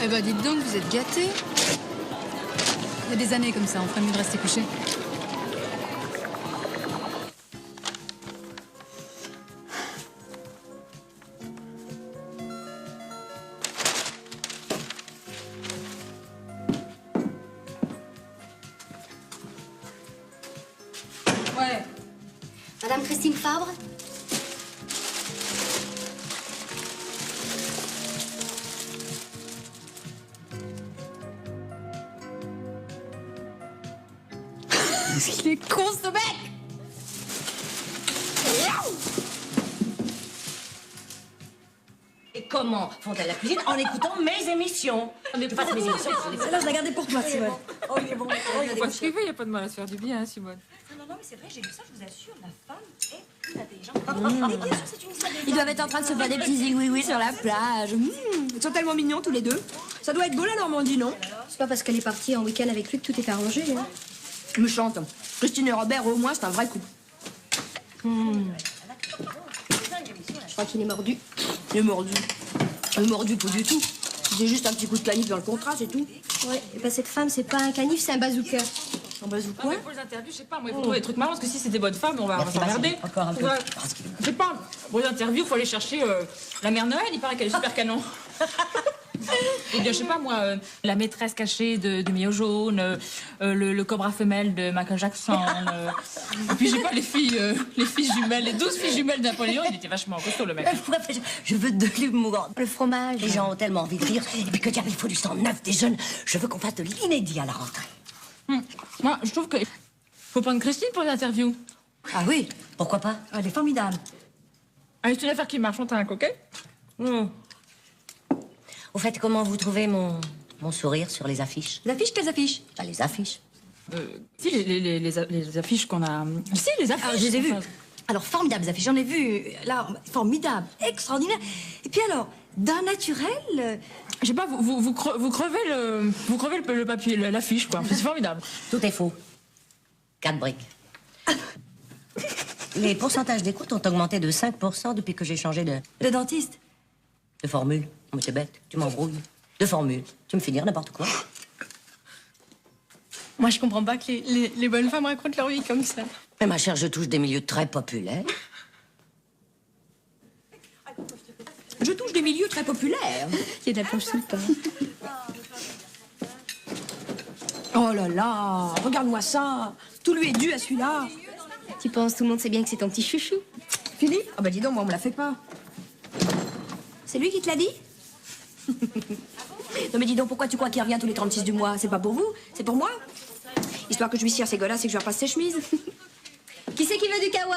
Eh ben, dites donc, vous êtes gâtés. Il y a des années comme ça, on ferait mieux de rester couché. Ouais. Madame Christine Fabre? Il est con, ce mec! Et comment font-elles la cuisine? En écoutant mes émissions. Je passe mes émissions. Celle-là, je la gardais pour toi, Simone. Oh, il est bon. Faut pas se priver, il n'y a pas de mal à se faire du bien, hein, Simone. Non, mais c'est vrai, j'ai lu ça, je vous assure, la femme est plus intelligente. Et bien sûr, c'est une histoire de Ils doivent être en train de se faire des petits oui sur la plage. Ils sont tellement mignons, tous les deux. Ça doit être beau, la Normandie, non? C'est pas parce qu'elle est partie en week-end avec lui que tout est arrangé, hein. Méchante. Christine et Robert, au moins, c'est un vrai couple. Je crois qu'il est mordu. Il est mordu. Il est mordu, pas du tout. C'est juste un petit coup de canif dans le contrat, c'est tout. Ouais, et ben cette femme, c'est pas un canif, c'est un bazooka. Un bazooka? Pour les interviews, je sais pas, moi, il faut trouver des trucs marrants, parce que si c'est des bonnes femmes, on va s'emmerder. Encore un peu. Ouais. Je sais pas, pour les interviews, il faut aller chercher la mère Noël, il paraît qu'elle est super canon. Ou bien, je sais pas, moi, la maîtresse cachée du Maillot jaune, le cobra femelle de Michael Jackson. Et puis, je sais pas, les filles jumelles, les 12 filles jumelles de Napoléon, il était vachement costaud, le mec. Je veux de l'humour. Le fromage. Les gens ont tellement envie de rire. Et puis que diable, il faut du sang neuf, des jeunes. Je veux qu'on fasse de l'inédit à la rentrée. Moi, je trouve que faut prendre Christine pour les interviews. Ah oui, pourquoi pas? Elle est formidable. Allez, c'est une affaire qui marche, on t'a un coquet. Au fait, comment vous trouvez mon sourire sur les affiches? Les affiches, quelles affiches? Bah, les affiches. Si, les affiches qu'on a... Si, les affiches. Alors, je les ai vues. Alors, formidables les affiches, j'en ai vu. Là, formidable, extraordinaire. Et puis alors, d'un naturel... Je sais pas, vous crevez le papier, l'affiche, quoi. C'est formidable. Tout est faux. 4 briques. Les pourcentages d'écoute ont augmenté de 5% depuis que j'ai changé de dentiste. De formule. Mais t'es bête, tu m'embrouilles. De formule. Tu me fais dire n'importe quoi. Moi, je comprends pas que les bonnes femmes racontent leur vie comme ça. Mais ma chère, je touche des milieux très populaires. Je touche des milieux très populaires. Il y a de la planche sous le pain. Oh là là, regarde-moi ça. Tout lui est dû à celui-là. Tu penses, tout le monde sait bien que c'est ton petit chouchou. Philippe? Ah bah dis donc, moi, on me la fait pas. C'est lui qui te l'a dit? Non mais dis donc, pourquoi tu crois qu'il revient tous les 36 du mois? C'est pas pour vous, c'est pour moi. Histoire que je lui cire ses godasses et que je lui repasse ses chemises. Qui c'est qui veut du kawa?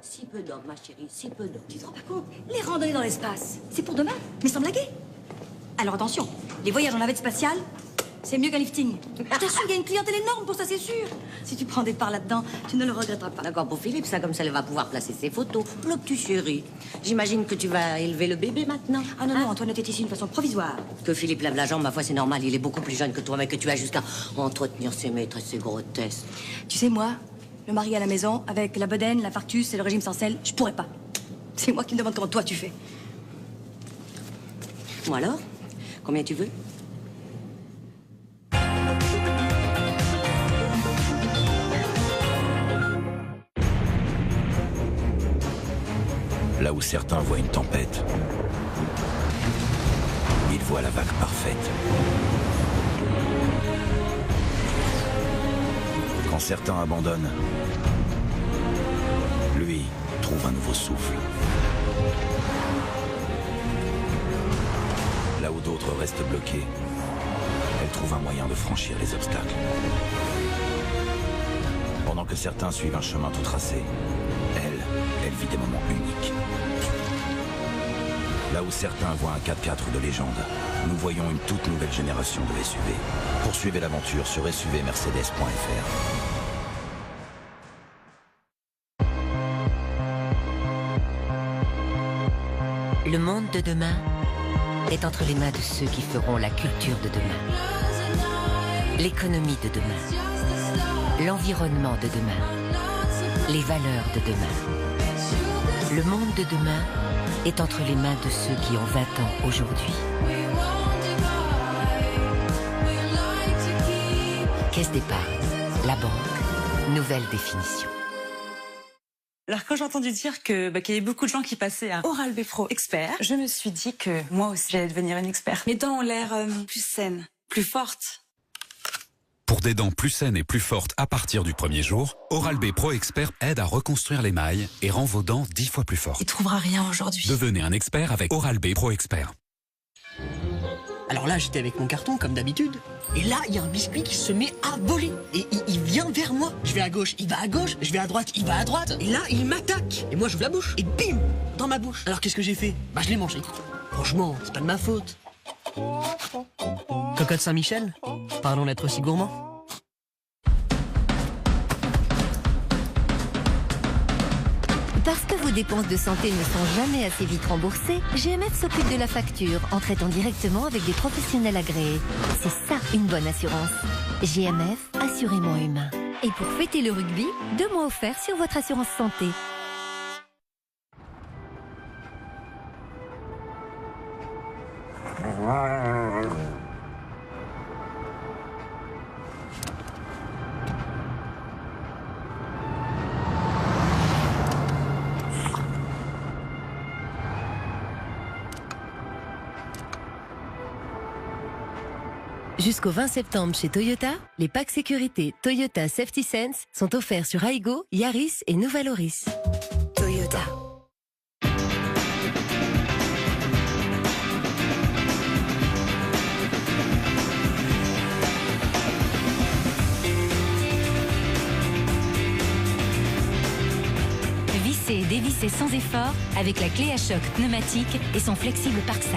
Si peu d'hommes, ma chérie, si peu d'hommes. Tu te rends pas compte? Les randonnées dans l'espace, c'est pour demain, mais sans blaguer. Alors attention, les voyages en navette spatiale, c'est mieux qu'un lifting. Je t'assure, il y a une clientèle énorme pour ça, c'est sûr. Si tu prends des parts là-dedans, tu ne le regretteras pas. D'accord, pour Philippe, ça, comme ça, elle va pouvoir placer ses photos. Le petit chéri. J'imagine que tu vas élever le bébé maintenant. Ah non, non, Antoinette est ici d'une façon provisoire. Que Philippe lève la jambe, ma foi, c'est normal. Il est beaucoup plus jeune que toi, mais que tu as jusqu'à entretenir ses maîtresses, ses grotesques. Tu sais, moi, le mari à la maison, avec la bedaine, l'infarctus et le régime sans sel, je pourrais pas. C'est moi qui me demande comment toi tu fais. Moi alors? Combien tu veux? Là où certains voient une tempête, ils voient la vague parfaite. Quand certains abandonnent, lui trouve un nouveau souffle. Là où d'autres restent bloqués, elle trouve un moyen de franchir les obstacles. Pendant que certains suivent un chemin tout tracé, elle vit des moments uniques. Là où certains voient un 4x4 de légende, nous voyons une toute nouvelle génération de SUV. Poursuivez l'aventure sur suvmercedes.fr. Le monde de demain est entre les mains de ceux qui feront la culture de demain, l'économie de demain, l'environnement de demain, les valeurs de demain. Le monde de demain est entre les mains de ceux qui ont 20 ans aujourd'hui. Caisse d'épargne. La banque, nouvelle définition. Alors quand j'ai entendu dire qu'il y avait beaucoup de gens qui passaient à Oral-B Pro Expert, je me suis dit que moi aussi j'allais devenir une experte. Mes dents ont l'air plus saines, plus fortes. Pour des dents plus saines et plus fortes à partir du premier jour, Oral-B Pro Expert aide à reconstruire l'émail et rend vos dents 10 fois plus fortes. Il trouvera rien aujourd'hui. Devenez un expert avec Oral-B Pro Expert. Alors là, j'étais avec mon carton, comme d'habitude. Et là, il y a un biscuit qui se met à voler. Et il vient vers moi. Je vais à gauche, il va à gauche. Je vais à droite, il va à droite. Et là, il m'attaque. Et moi, j'ouvre la bouche. Et bim, dans ma bouche. Alors qu'est-ce que j'ai fait? Bah, je l'ai mangé. Franchement, c'est pas de ma faute. Cocotte Saint-Michel? Pardon d'être aussi gourmand. Parce que vos dépenses de santé ne sont jamais assez vite remboursées, GMF s'occupe de la facture en traitant directement avec des professionnels agréés. C'est ça, une bonne assurance. GMF, assurément humain. Et pour fêter le rugby, 2 mois offerts sur votre assurance santé. Jusqu'au 20 septembre chez Toyota, les packs sécurité Toyota Safety Sense sont offerts sur Aygo, Yaris et Nova Loris. Toyota. Visser et dévisser sans effort avec la clé à choc pneumatique et son flexible Parkside.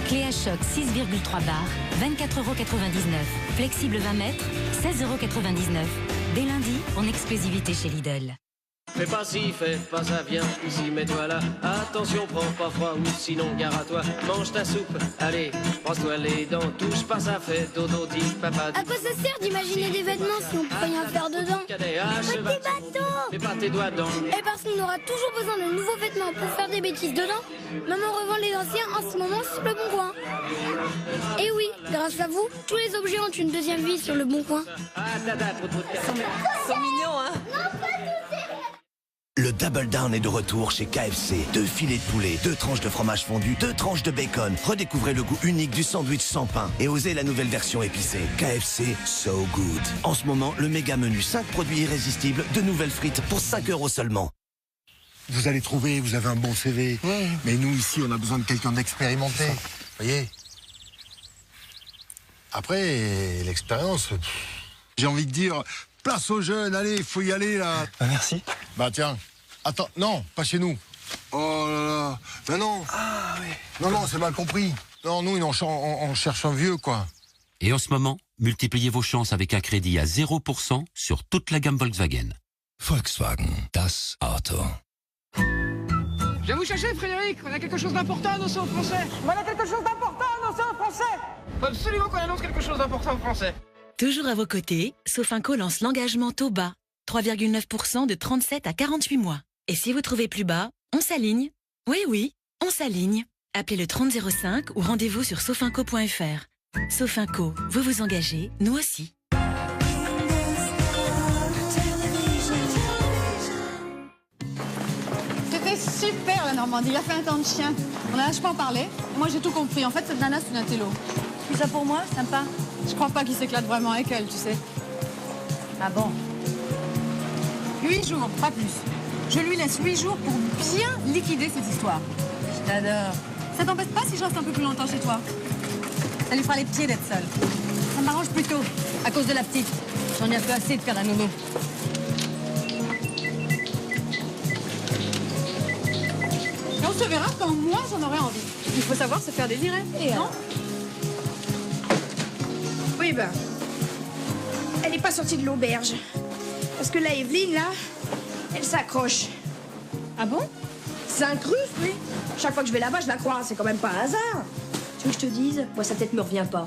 Clé à choc 6,3 bars, 24,99 €. Flexible 20 mètres, 16,99 €. Dès lundi, en exclusivité chez Lidl. Fais pas ci, fais pas ça, viens ici, mets-toi là. Attention, prends pas froid ou sinon gare à toi. Mange ta soupe, allez, brosse-toi les dents. Touche pas ça, fais dodo, dis papa. À quoi ça sert d'imaginer des vêtements si on peut rien faire dedans? Petit bateau! Mets pas tes doigts dedans. Et parce qu'on aura toujours besoin de nouveaux vêtements pour faire des bêtises dedans, maman revend les anciens en ce moment sur le Bon Coin. Et oui, grâce à vous, tous les objets ont une deuxième vie sur le Bon Coin. Ils sont mignons, hein? Le Double Down est de retour chez KFC. 2 filets de poulet, 2 tranches de fromage fondu, 2 tranches de bacon. Redécouvrez le goût unique du sandwich sans pain et osez la nouvelle version épicée. KFC, so good. En ce moment, le méga menu 5 produits irrésistibles, de nouvelles frites pour 5 € seulement. Vous allez trouver, vous avez un bon CV. Mais nous, ici, on a besoin de quelqu'un d'expérimenté. Vous voyez? Après, l'expérience, j'ai envie de dire, place aux jeunes, allez, il faut y aller, là. Ah, merci. Bah tiens, attends, non, pas chez nous. Oh là là, ben non. Ah oui. Non, c'est mal compris. Non, nous, on cherche un vieux, quoi. Et en ce moment, multipliez vos chances avec un crédit à 0% sur toute la gamme Volkswagen. Volkswagen, das Auto. Je vais vous chercher, Frédéric. On a quelque chose d'important à annoncer aux Français. On a quelque chose d'important à annoncer aux Français. Faut absolument qu'on annonce quelque chose d'important aux Français. Toujours à vos côtés, Sofinco lance l'engagement taux bas. 3,9% de 37 à 48 mois. Et si vous trouvez plus bas, on s'aligne. Oui, on s'aligne. Appelez le 3005 ou rendez-vous sur sofinco.fr. Sofinco, vous vous engagez, nous aussi. C'était super la Normandie, il a fait un temps de chien. On a vachement parlé. Moi j'ai tout compris. En fait, cette nana, c'est une intello. Tout ça pour moi, sympa. Je crois pas qu'il s'éclate vraiment avec elle, tu sais. Ah bon? 8 jours, pas plus. Je lui laisse 8 jours pour bien liquider cette histoire. Je t'adore. Ça t'embête pas si je reste un peu plus longtemps chez toi? Ça lui fera les pieds d'être seule. Ça m'arrange plutôt, à cause de la petite. J'en ai un peu assez de faire la nounou. Et on se verra quand moi j'en aurai envie. Il faut savoir se faire désirer. Et non? Oui, ben. Elle n'est pas sortie de l'auberge. Parce que la Evelyne, là, elle s'accroche. Ah bon? C'est un cru, oui. Chaque fois que je vais là-bas, je la croise. C'est quand même pas un hasard. Tu veux que je te dise? Moi, sa tête me revient pas.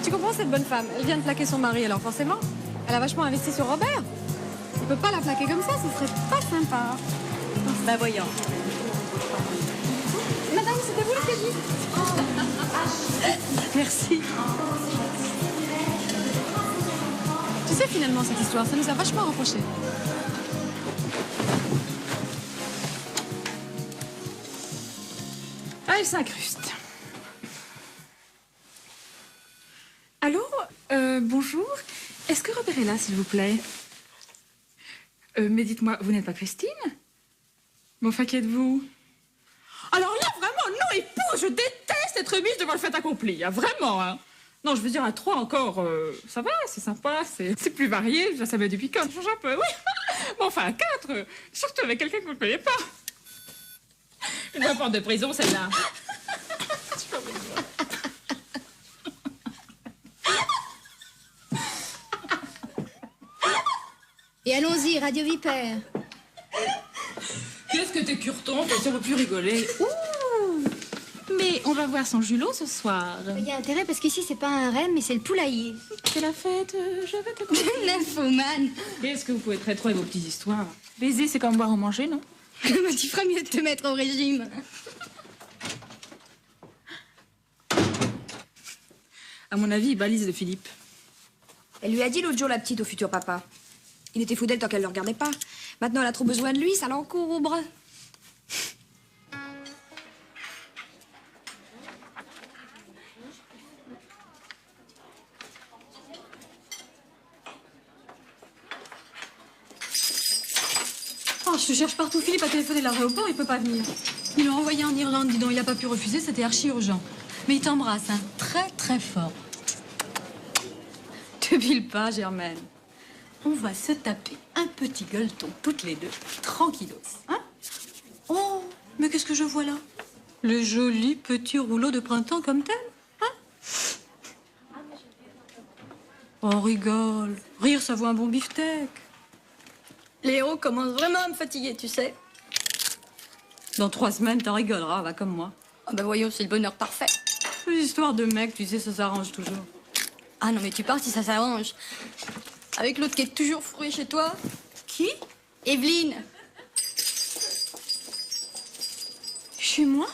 Tu comprends, cette bonne femme? Elle vient de plaquer son mari, alors forcément, elle a vachement investi sur Robert. Il peut pas la plaquer comme ça, ce serait pas sympa. Bah voyons. Madame, c'était vous le crédit? Merci. Tu sais, finalement, cette histoire, ça nous a vachement reproché. Ah, elle s'incruste. Allô, bonjour. Est-ce que Robert est là, s'il vous plaît? Mais dites-moi, vous n'êtes pas Christine? Mais enfin, qui êtes-vous? Alors là, vraiment, non, épouse, je déteste être mise devant le fait accompli, hein, vraiment, hein. Non, je veux dire, à 3 encore, ça va, c'est sympa, c'est plus varié, ça met du piquant, ça change un peu, oui. Mais enfin, à 4, surtout avec quelqu'un qu'on ne connaît pas. Une porte de prison, celle-là. Et allons-y, Radio Vipère. Qu'est-ce que t'es curton, ça va plus rigoler. Ouh. Mais on va voir son Julot ce soir. Il y a intérêt parce qu'ici, c'est pas un rêve, mais c'est le poulailler. C'est la fête, je vais te confier. L'infomane. Qu'est-ce que vous pouvez être trop avec vos petites histoires? Baiser, c'est comme boire ou manger, non? Mais tu ferais mieux de te mettre au régime. À mon avis, il balise de Philippe. Elle lui a dit l'autre jour, la petite, au futur papa. Il était fou d'elle tant qu'elle ne le regardait pas. Maintenant, elle a trop besoin de lui, ça l'encourbe. Oh, je te cherche partout. Philippe a téléphoné à l'aéroport, il peut pas venir. Il l'a envoyé en Irlande, dis donc, il a pas pu refuser, c'était archi urgent. Mais il t'embrasse, hein, très très fort. Te pile pas, Germaine. On va se taper un petit gueuleton, toutes les deux, tranquillos, hein? Oh, mais qu'est-ce que je vois là? Le joli petit rouleau de printemps comme tel, hein? On rigole. Rire, ça vaut un bon beefsteak. Léo commence vraiment à me fatiguer, tu sais. Dans 3 semaines, t'en rigoleras, va comme moi. Ah bah voyons, c'est le bonheur parfait. Les histoires de mecs, tu sais, ça s'arrange toujours. Ah non, mais tu pars si ça s'arrange. Avec l'autre qui est toujours fourré chez toi. Qui? Evelyne. Chez moi?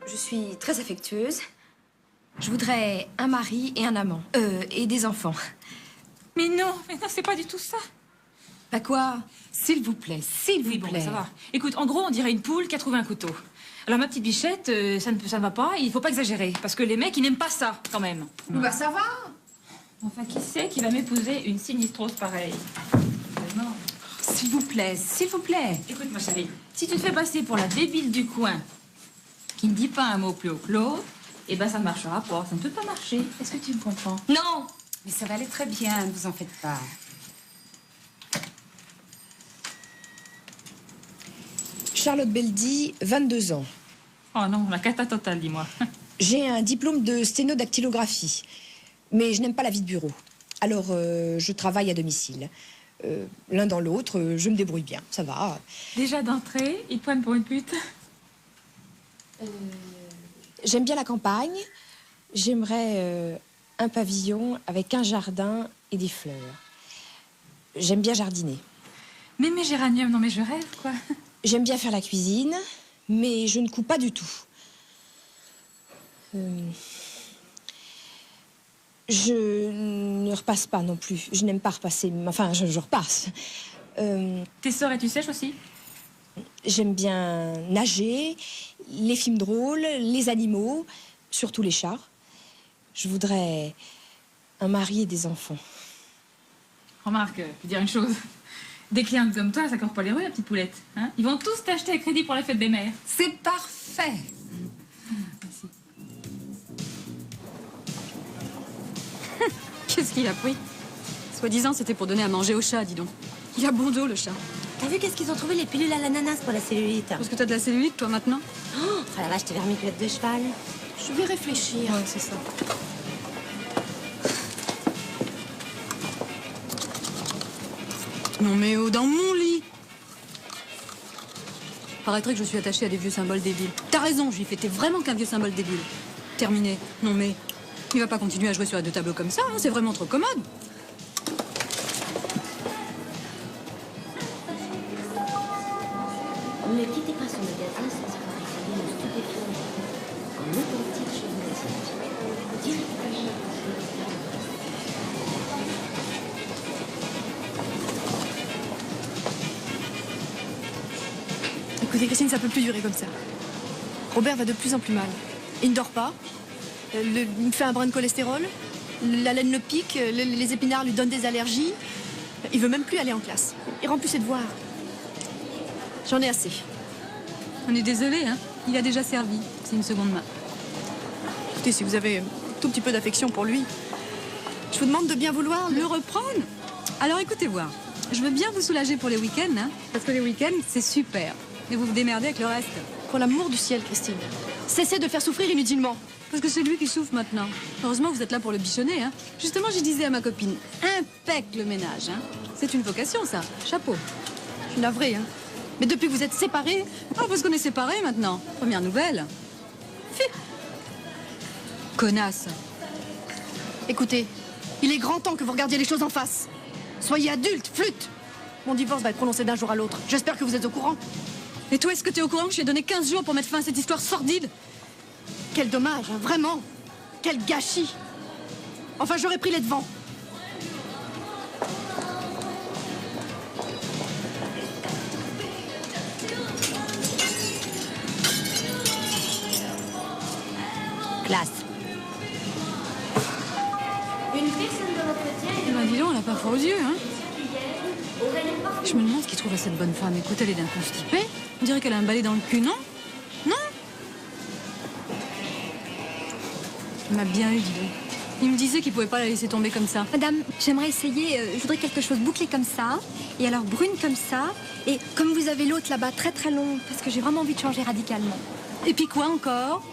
Je suis très affectueuse. Je voudrais un mari et un amant. Et des enfants. Mais non, c'est pas du tout ça. Bah quoi? S'il vous plaît, s'il vous plaît. Bon, ça va. Écoute, en gros, on dirait une poule qui a trouvé un couteau. Alors, ma petite bichette, ça ne va pas, il faut pas exagérer. Parce que les mecs, ils n'aiment pas ça, quand même. Bah ça va. Enfin, qui c'est qui va m'épouser une sinistrose pareille? Vraiment. S'il vous plaît, s'il vous plaît. Écoute, ma chérie, si tu te fais passer pour la débile du coin, qui ne dit pas un mot plus haut que l'autre, eh ben ça ne marchera pas. Ça ne peut pas marcher. Est-ce que tu me comprends? Non. Mais ça va aller très bien, ne vous en faites pas. Charlotte Beldy, 22 ans. Oh non, la cata totale, dis-moi. J'ai un diplôme de sténodactylographie, mais je n'aime pas la vie de bureau. Alors, je travaille à domicile. L'un dans l'autre, je me débrouille bien, ça va. Déjà d'entrée, ils te prennent pour une pute? J'aime bien la campagne. J'aimerais un pavillon avec un jardin et des fleurs. J'aime bien jardiner. Mais mes géraniums, non mais je rêve, quoi. J'aime bien faire la cuisine, mais je ne couds pas du tout. Je ne repasse pas non plus. Je n'aime pas repasser. Enfin, je repasse. Tes sœurs et tu sèches aussi? J'aime bien nager, les films drôles, les animaux, surtout les chats. Je voudrais un mari et des enfants. Remarque, je vais dire une chose. Des clients comme toi, ça court pas les rues, la petite poulette. Hein, ils vont tous t'acheter à crédit pour la fête des mères. C'est parfait. Merci. Qu'est-ce qu'il a pris? Soi-disant, c'était pour donner à manger au chat, dis donc. Il a bon dos, le chat. T'as vu qu'est-ce qu'ils ont trouvé, les pilules à l'ananas pour la cellulite? Parce que t'as de la cellulite, toi, maintenant? Oh la vache, t'es vermiculette de cheval. Je vais réfléchir. Ouais, c'est ça. Non mais oh, dans mon lit. Paraîtrait que je suis attachée à des vieux symboles débiles. T'as raison, Juif, t'es vraiment qu'un vieux symbole débile. Terminé. Non mais, il va pas continuer à jouer sur les deux tableaux comme ça, hein, c'est vraiment trop commode. Mes petites écrasses au magasin, ça sera réclamé le stupéfiant en authentique cheveux asiatique. Direct Écoutez, Christine, ça peut plus durer comme ça. Robert va de plus en plus mal. Il ne dort pas. Il me fait un brin de cholestérol. La laine le pique. Les épinards lui donnent des allergies. Il veut même plus aller en classe. Il rend plus ses devoirs. J'en ai assez. On est désolé, hein. Il a déjà servi. C'est une seconde main. Écoutez, si vous avez un tout petit peu d'affection pour lui, je vous demande de bien vouloir le reprendre. Alors écoutez voir. Je veux bien vous soulager pour les week-ends, hein, parce que les week-ends, c'est super. Mais vous vous démerdez avec le reste. Pour l'amour du ciel, Christine. Cessez de faire souffrir inutilement. Parce que c'est lui qui souffre maintenant. Heureusement, vous êtes là pour le bichonner, hein. Justement, je disais à ma copine, impec le ménage, hein. C'est une vocation, ça. Chapeau. Je suis navrée, hein. Mais depuis que vous êtes séparés... Ah, parce qu'on est séparés maintenant. Première nouvelle. Fi. Connasse. Écoutez, il est grand temps que vous regardiez les choses en face. Soyez adulte, flûte. Mon divorce va être prononcé d'un jour à l'autre. J'espère que vous êtes au courant. Et toi, est-ce que tu es au courant que je t'ai donné 15 jours pour mettre fin à cette histoire sordide? Quel dommage, hein, vraiment. Quel gâchis. Enfin, j'aurais pris les devants. Classe. Une personne de l'entretien Eh ben, dis donc, on n'a pas froid aux yeux, hein. Je me demande ce qu'il trouve à cette bonne femme. Écoute, elle est d'un constipé. On dirait qu'elle a un balai dans le cul, non? Non? Il m'a bien eu, dis donc. Il me disait qu'il pouvait pas la laisser tomber comme ça. Madame, j'aimerais essayer, je voudrais quelque chose bouclé comme ça, et alors brune comme ça, et comme vous avez l'autre là-bas, très très long, parce que j'ai vraiment envie de changer radicalement. Et puis quoi encore?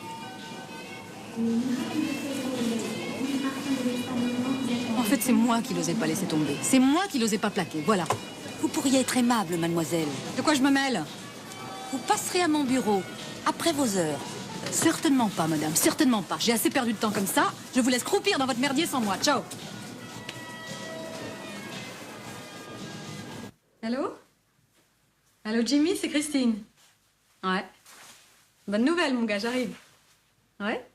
En fait, c'est moi qui n'osais pas laisser tomber. C'est moi qui n'osais pas plaquer, voilà. Vous pourriez être aimable, mademoiselle. De quoi je me mêle? Vous passerez à mon bureau, après vos heures. Certainement pas, madame, certainement pas. J'ai assez perdu de temps comme ça. Je vous laisse croupir dans votre merdier sans moi. Ciao. Allô? Allô, Jimmy, c'est Christine. Ouais. Bonne nouvelle, mon gars, j'arrive. Ouais?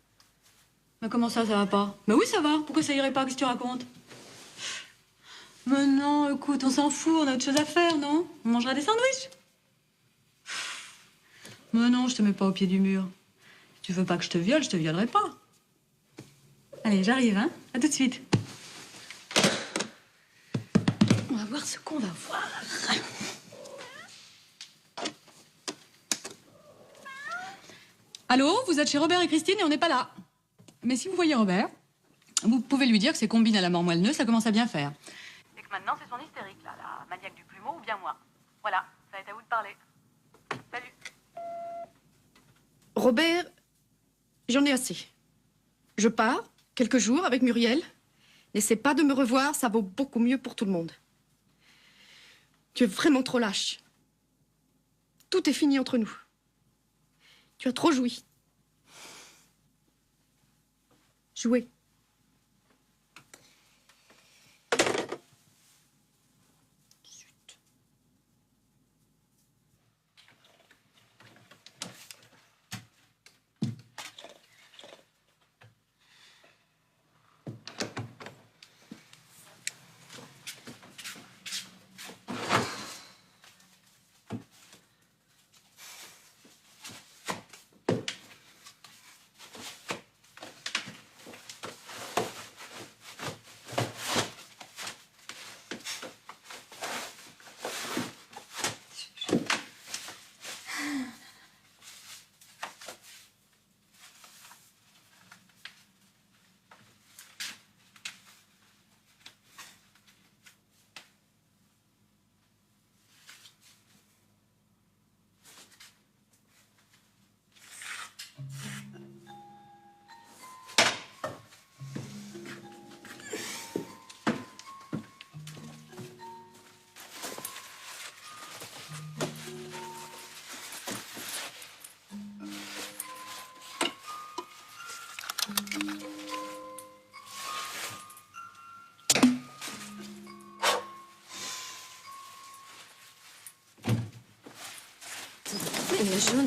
Mais comment ça va pas? Mais oui, ça va. Pourquoi ça irait pas? Qu'est-ce que tu racontes? Mais non, écoute, on s'en fout, on a autre chose à faire, non? On mangera des sandwichs. Mais non, je te mets pas au pied du mur. Si tu veux pas que je te viole, je te violerai pas. Allez, j'arrive, hein? À tout de suite. On va voir ce qu'on va voir. Allô, vous êtes chez Robert et Christine et on n'est pas là. Mais si vous voyez Robert, vous pouvez lui dire que ses combines à la mort moelle-neu, ça commence à bien faire. Et que maintenant, c'est son hystérique, là, la maniaque du plumeau ou bien moi. Voilà, ça va être à vous de parler. Salut. Robert, j'en ai assez. Je pars, quelques jours, avec Muriel. N'essaie pas de me revoir, ça vaut beaucoup mieux pour tout le monde. Tu es vraiment trop lâche. Tout est fini entre nous. Tu as trop joui. Jouer.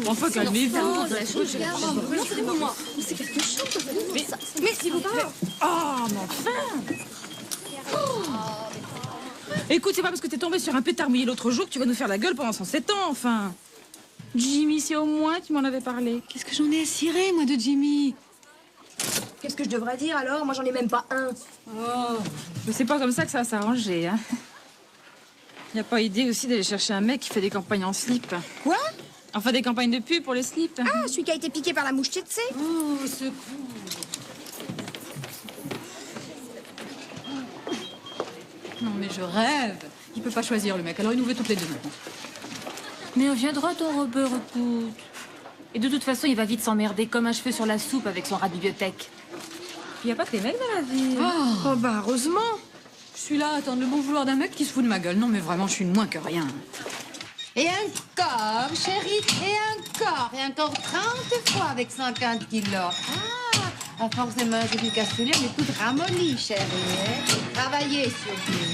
Enfin, calmez-vous. Non, c'est quelque chose. Mais s'il vous plaît. Oh, mais enfin. Écoute, c'est pas parce que t'es tombé sur un pétard mouillé l'autre jour que tu vas nous faire la gueule pendant 107 ans, enfin. Jimmy, c'est au moins tu m'en avais parlé. Qu'est-ce que j'en ai à cirer, moi, de Jimmy? Qu'est-ce que je devrais dire alors? Moi, j'en ai même pas un. Oh, mais c'est pas comme ça que ça va s'arranger, hein. Y a pas idée aussi d'aller chercher un mec qui fait des campagnes en slip? Quoi? Enfin, des campagnes de pub pour les slips. Ah, celui qui a été piqué par la mouche tsetse. Oh, secours. Non, mais je rêve. Il peut pas choisir, le mec. Alors, il nous veut toutes les deux maintenant. Mais on viendra, ton Robert, écoute. Et de toute façon, il va vite s'emmerder comme un cheveu sur la soupe avec son rat de bibliothèque. Il n'y a pas que les mecs dans la vie. Oh, bah, heureusement. Je suis là à attendre le bon vouloir d'un mec qui se fout de ma gueule. Non, mais vraiment, je suis moins que rien. Et encore, chérie, et encore 30 fois avec 115 kilos. Ah, à force de manger du cassoulet, on est toutes ramollies, chérie. Hein? Travaillez sur vous.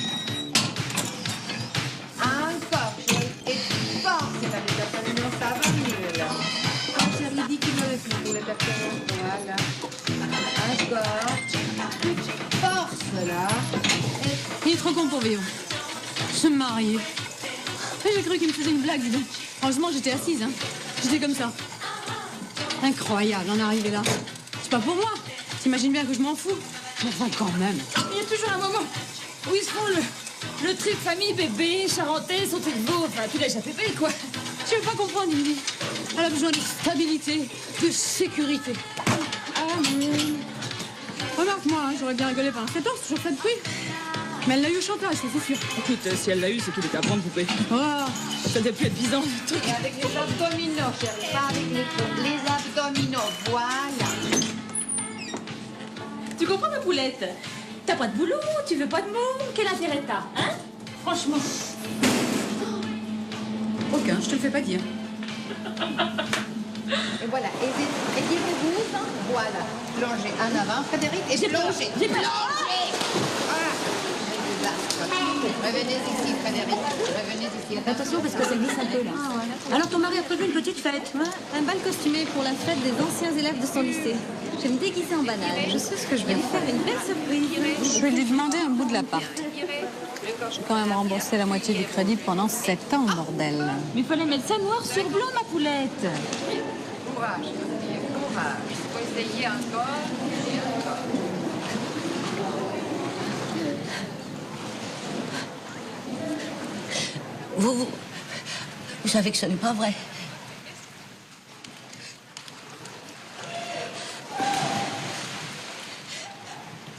Encore, chérie, et force la méditation, ça va mieux, là. Comme chérie, 10 kilos de plus pour les personnes. Voilà. Encore. Force, là. Il est trop con pour vivre. Se marier. J'ai cru qu'il me faisait une blague, dis donc. Heureusement, j'étais assise, hein. J'étais comme ça. Incroyable, d'en arriver là. C'est pas pour moi. T'imagines bien que je m'en fous. Mais enfin, quand même. Il y a toujours un moment où ils se font le trip famille, bébé, charentais, sauter de veau, enfin, tout l'HAPP, quoi. Tu veux pas comprendre, Lily. Elle a besoin de stabilité, de sécurité. Amen. Remarque-moi, hein, j'aurais bien rigolé pendant 7 ans, c'est toujours ça de prix. Mais elle l'a eu au chantage, c'est sûr. Écoute, si elle l'a eu, c'est qu'il était à prendre poupée. Oh. Ça devait plus être visant, le truc. Et avec les abdominaux, chérie, pas avec les abdominaux, voilà. Tu comprends, ma poulette? T'as pas de boulot, tu veux pas de monde, quel intérêt t'as, hein? Franchement. Aucun, je te le fais pas dire. Et voilà, et direz-vous, voilà. Plongez en avant, Frédéric, et plongez. J'ai plongé. Revenez ici, Frédéric. Revenez ici. Attention parce que ça glisse un peu là. Alors ton mari a prévu une petite fête. Ouais, un bal costumé pour la fête des anciens élèves de son lycée. Je vais me déguiser en banane. Je sais ce que je vais lui faire une belle surprise. Je vais lui demander un bout de l'appart. J'ai quand même remboursé la moitié du crédit pendant 7 ans, bordel. Mais il fallait mettre ça noir sur blanc, ma poulette. Courage, courage. Il faut essayer encore et encore. Vous savez que ce n'est pas vrai.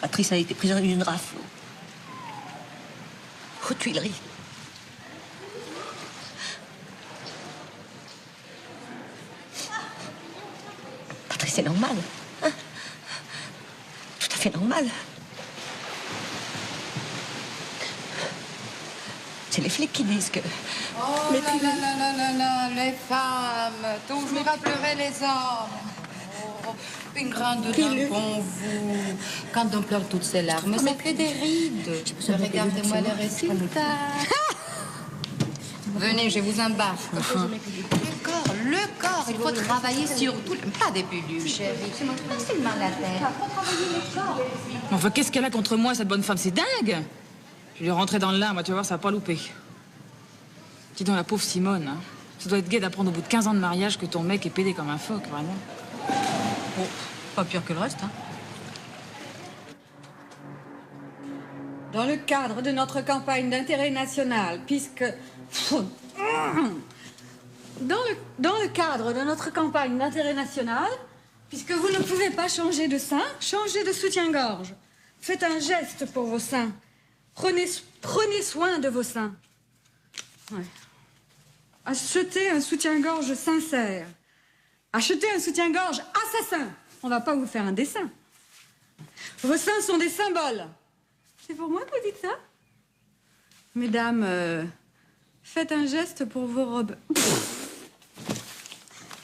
Patrice a été prisonnier d'une rafle. Aux Tuileries. Patrice, c'est normal. Hein? Tout à fait normal. C'est les flics qui disent que... Oh là là là là là, les femmes, toujours à pleurer les hommes. Oh, une grande dame pour vous. Quand on pleure toutes ces larmes, ça fait des rides. Regardez-moi les résultats. Venez, je vous embarque. Le corps, il faut travailler sur tout. Pas des pilules, chérie. Tu m'as facilement la tête. Il faut travailler le corps. Enfin, qu'est-ce qu'elle a contre moi, cette bonne femme? C'est dingue! Je lui ai rentré dans le lard, moi, tu vas voir, ça va pas louper. Dis donc, la pauvre Simone, hein. Ça doit être gai d'apprendre au bout de 15 ans de mariage que ton mec est pédé comme un phoque, vraiment. Bon, pas pire que le reste, hein. Dans le cadre de notre campagne d'intérêt national, puisque... Dans le cadre de notre campagne d'intérêt national, puisque vous ne pouvez pas changer de sein, changez de soutien-gorge. Faites un geste pour vos seins. Prenez soin de vos seins. Ouais. Achetez un soutien-gorge sincère. Achetez un soutien-gorge assassin. On va pas vous faire un dessin. Vos seins sont des symboles. C'est pour moi que vous dites ça? Mesdames, faites un geste pour vos robes.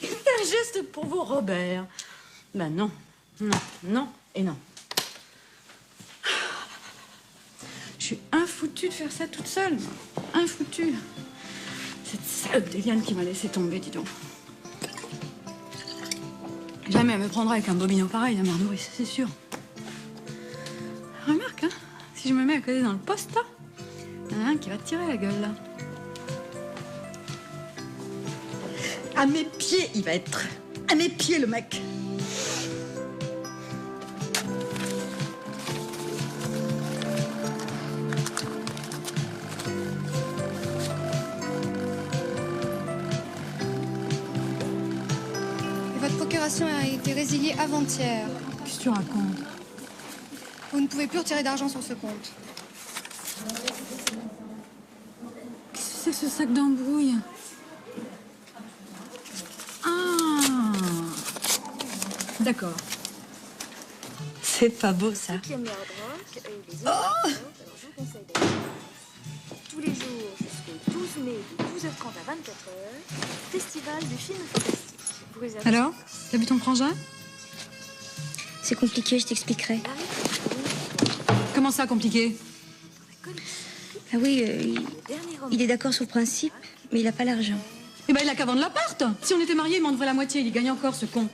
Faites un geste pour vos Robert. Ben non, non, non et non. Je suis infoutue de faire ça toute seule. Infoutue. Cette salope d'Eliane qui m'a laissé tomber, dis donc. Jamais elle me prendra avec un bobino pareil, la mère nourrice, c'est sûr. Remarque, hein, si je me mets à coller dans le poste, là, il y en a un qui va te tirer la gueule, là. À mes pieds, il va être. À mes pieds, le mec. Et votre procuration a été résiliée avant-hier. Qu'est-ce que tu racontes? Vous ne pouvez plus retirer d'argent sur ce compte. Qu'est-ce que c'est que ce sac d'embrouille? Ah, d'accord. C'est pas beau, ça. Oh tous les jours jusqu'au 12 mai de 12h30 à 24h, festival du film fantastique. Vous réservez- Alors, t'as vu ton frangin? C'est compliqué, je t'expliquerai. Comment ça, compliqué? Ah oui, il est d'accord sur le principe, mais il n'a pas l'argent. Eh ben, il a qu'à vendre l'appart. Si on était mariés, il m'en devrait la moitié. Il y gagne encore, ce con.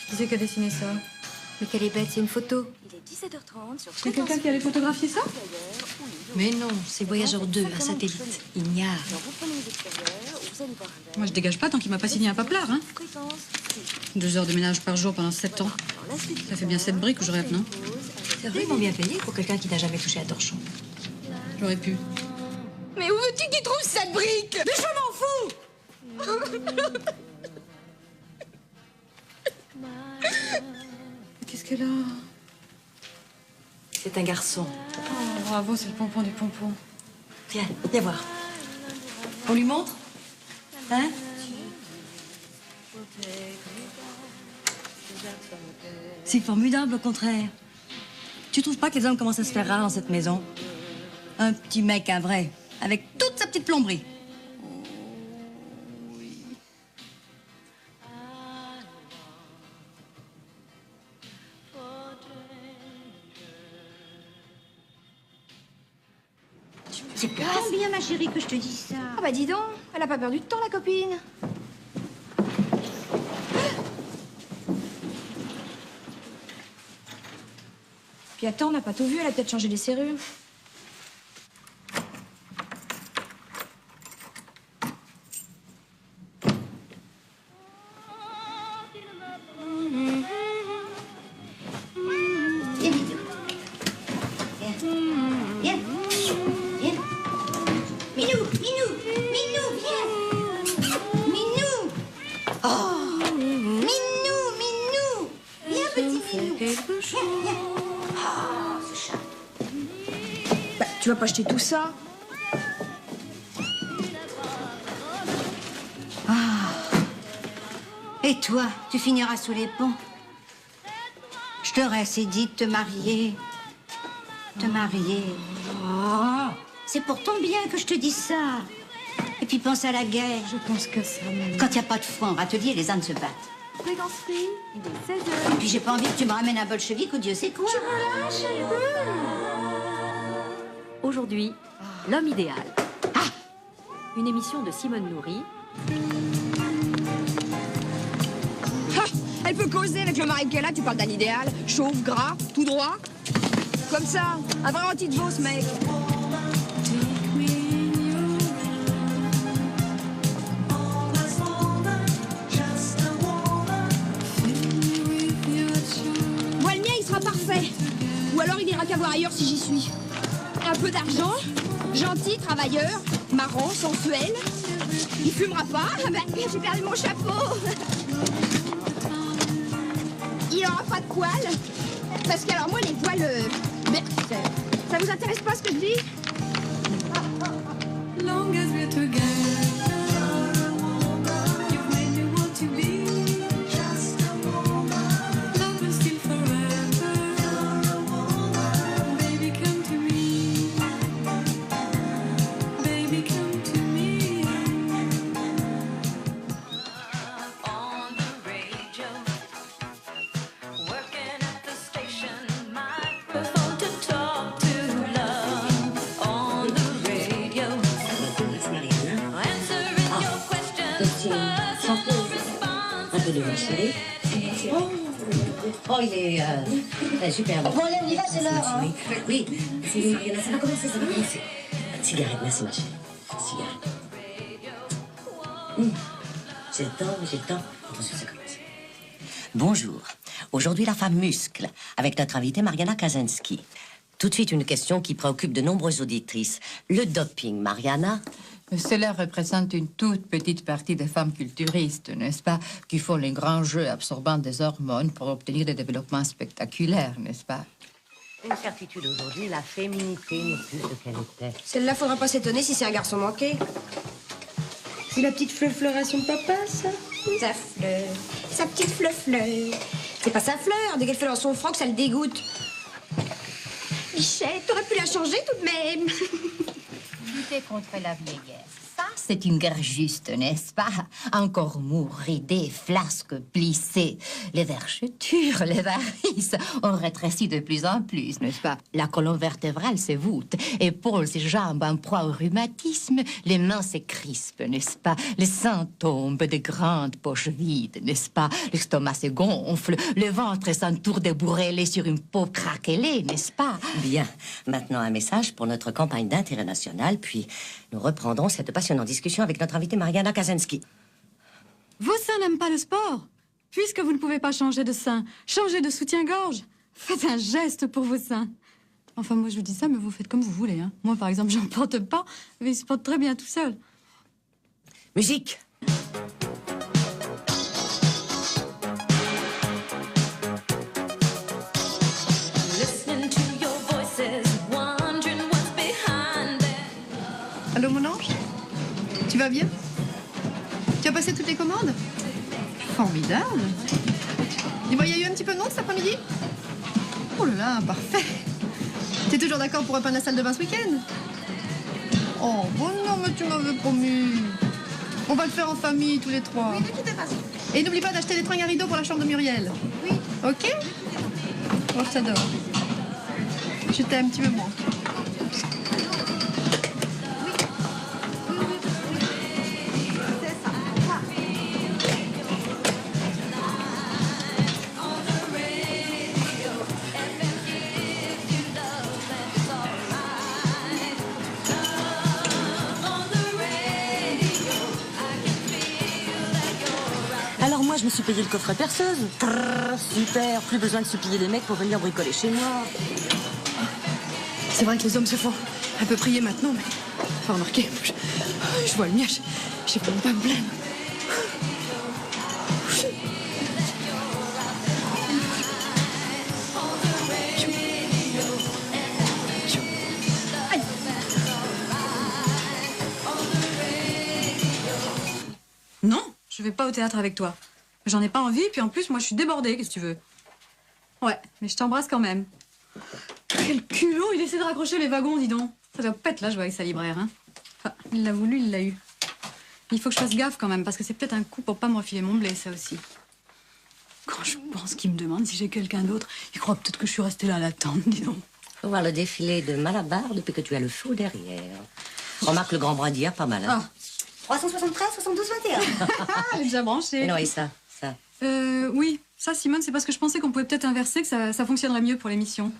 Qui c'est qui a dessiné ça? Mais qu'elle est bête, c'est une photo. Il est 17h30 sur C'est quelqu'un qui allait photographier ça? Mais non, c'est Voyageur 2, un satellite. Ignare. Vous prenez les extérieurs, vous allez voir un verre. Moi, je dégage pas tant qu'il m'a pas signé un paplard, hein. Fréquence 2 heures de ménage par jour pendant 7 ans. Ça fait bien 7 briques que je rêve, non? C'est vraiment bien payé pour quelqu'un qui n'a jamais touché à torchon. J'aurais pu. Mais où veux-tu qu'il trouve cette brique? Mais je m'en fous. Qu'est-ce qu'elle a? C'est un garçon. Oh, bravo, c'est le pompon du pompon. Viens, viens voir. On lui montre? Hein? C'est formidable, au contraire. Tu trouves pas que les hommes commencent à se faire rares dans cette maison? Un petit mec, un vrai, avec toute sa petite plomberie. C'est pourtant bien, ma chérie, que je te dis ça. Ah bah dis donc, elle a pas perdu de temps, la copine. Puis attends, on n'a pas tout vu, elle a peut-être changé les serrures. Viens, Minou. Viens. Viens. Minou, Minou, Minou, viens. Minou. Oh. Minou, Minou. Viens, petit Minou. Viens, viens. Oh, ce chat. Bah, tu vas pas acheter tout ça? Et toi, tu finiras sous les ponts. Je t'aurais assez dit de te marier. Te marier. Oh, c'est pour ton bien que je te dis ça. Et puis pense à la guerre. Je pense que ça, maman. Quand il n'y a pas de fou en râtelier, les ânes se battent. Fréquence free, il est 16h. Et puis j'ai pas envie que tu me ramènes un bolchevique ou Dieu sait quoi. Aujourd'hui, l'homme idéal. Une émission de Simone Nourri. Ah, elle peut causer avec le mari qu'elle a, tu parles d'un idéal. Chauve, gras, tout droit. Comme ça, un vrai anti-de-veau, ce mec. Moi, le mien, il sera parfait. Ou alors, il ira qu'à voir ailleurs si j'y suis. Un peu d'argent, gentil, travailleur, marrant, sensuel. Il fumera pas. Ah ben, j'ai perdu mon chapeau. Il aura pas de poils. Parce que alors moi, les poils... ça vous intéresse pas ce que je dis? Long as we're together, you've made me want to be just a woman. Love is still forever. Baby, come to me. Baby, come to me. On the radio, working at the station, microphone to talk to love. On the radio. te devant, chérie. Oh, il est super. Bon, allez, on y va, c'est l'heure. Hein. Oui, c'est Mariana, ça va commencer, ça va commencer. Cigarette, merci ma chérie. Cigarette. J'ai le temps. Attention, ça commence. Bonjour. Aujourd'hui, la femme muscle, avec notre invitée Mariana Kaczynski. Tout de suite, une question qui préoccupe de nombreuses auditrices. Le doping, Mariana? Cela représente une toute petite partie des femmes culturistes, n'est-ce pas, qui font les grands jeux absorbant des hormones pour obtenir des développements spectaculaires, n'est-ce pas? Une certitude aujourd'hui, la féminité n'est plus ce qu'elle était. Celle-là, faudra pas s'étonner si c'est un garçon manqué. C'est la petite fleur à son papa, ça? Sa fleur. Sa petite fleur. C'est pas sa fleur. Dès qu'elle fait dans son froc, ça le dégoûte. Michel, t'aurais pu la changer tout de même. Lutter contre la vieillesse. Ça, c'est une guerre juste, n'est-ce pas? Encore mou, ridé, flasque, plissé. Les vergetures, les varices ont rétréci de plus en plus, n'est-ce pas? La colonne vertébrale se voûte, épaules et jambes en proie au rhumatisme, les mains se crispent, n'est-ce pas? Les seins tombent, de grandes poches vides, n'est-ce pas? L'estomac se gonfle, le ventre s'entoure de bourrelets sur une peau craquelée, n'est-ce pas? Bien. Maintenant, un message pour notre campagne d'intérêt national, puis nous reprendrons cette passionnante discussion avec notre invitée Mariana Kaczynski. Vos seins n'aiment pas le sport. Puisque vous ne pouvez pas changer de sein, changer de soutien-gorge. Faites un geste pour vos seins. Enfin, moi, je vous dis ça, mais vous faites comme vous voulez. Hein. Moi, par exemple, j'en porte pas, mais ils se portent très bien tout seuls. Musique. Allô, mon ange? Tu vas bien? Tu as passé toutes les commandes? Formidable. Dis-moi, il y a eu un petit peu de monde cet après-midi? Oh là là, parfait. T'es toujours d'accord pour repeindre la salle de bain ce week-end? Oh, bon non, mais tu m'avais promis. On va le faire en famille, tous les trois. Oui, ne quittez pas. Et n'oublie pas d'acheter des tringues à rideaux pour la chambre de Muriel. Oui. Ok? Oh, je t'adore. Je t'aime, tu me manques. Alors moi, je me suis payé le coffret perceuse. Super, plus besoin de se piller les mecs pour venir bricoler chez moi. C'est vrai que les hommes se font un peu prier maintenant, mais enfin remarquez, je vois le mien, j'ai vraiment pas à me plaindre. Non, je vais pas au théâtre avec toi. J'en ai pas envie, puis en plus, moi, je suis débordée, qu'est-ce que tu veux? Ouais, mais je t'embrasse quand même. Quel culot, il essaie de raccrocher les wagons, dis donc. Ça doit pas être là, je vois, avec sa libraire, hein. Enfin, il l'a voulu, il l'a eu. Il faut que je fasse gaffe quand même, parce que c'est peut-être un coup pour pas me refiler mon blé, ça aussi. Quand je pense qu'il me demande si j'ai quelqu'un d'autre, il croit peut-être que je suis restée là à l'attendre, dis donc. Faut voir le défilé de Malabar depuis que tu as le fou derrière. Remarque le grand bras d'hier, pas mal, hein? 373, 72, 21. Elle est déjà branchée. Non, et ça. Oui, ça, Simone, c'est parce que je pensais qu'on pouvait peut-être inverser, que ça fonctionnerait mieux pour l'émission.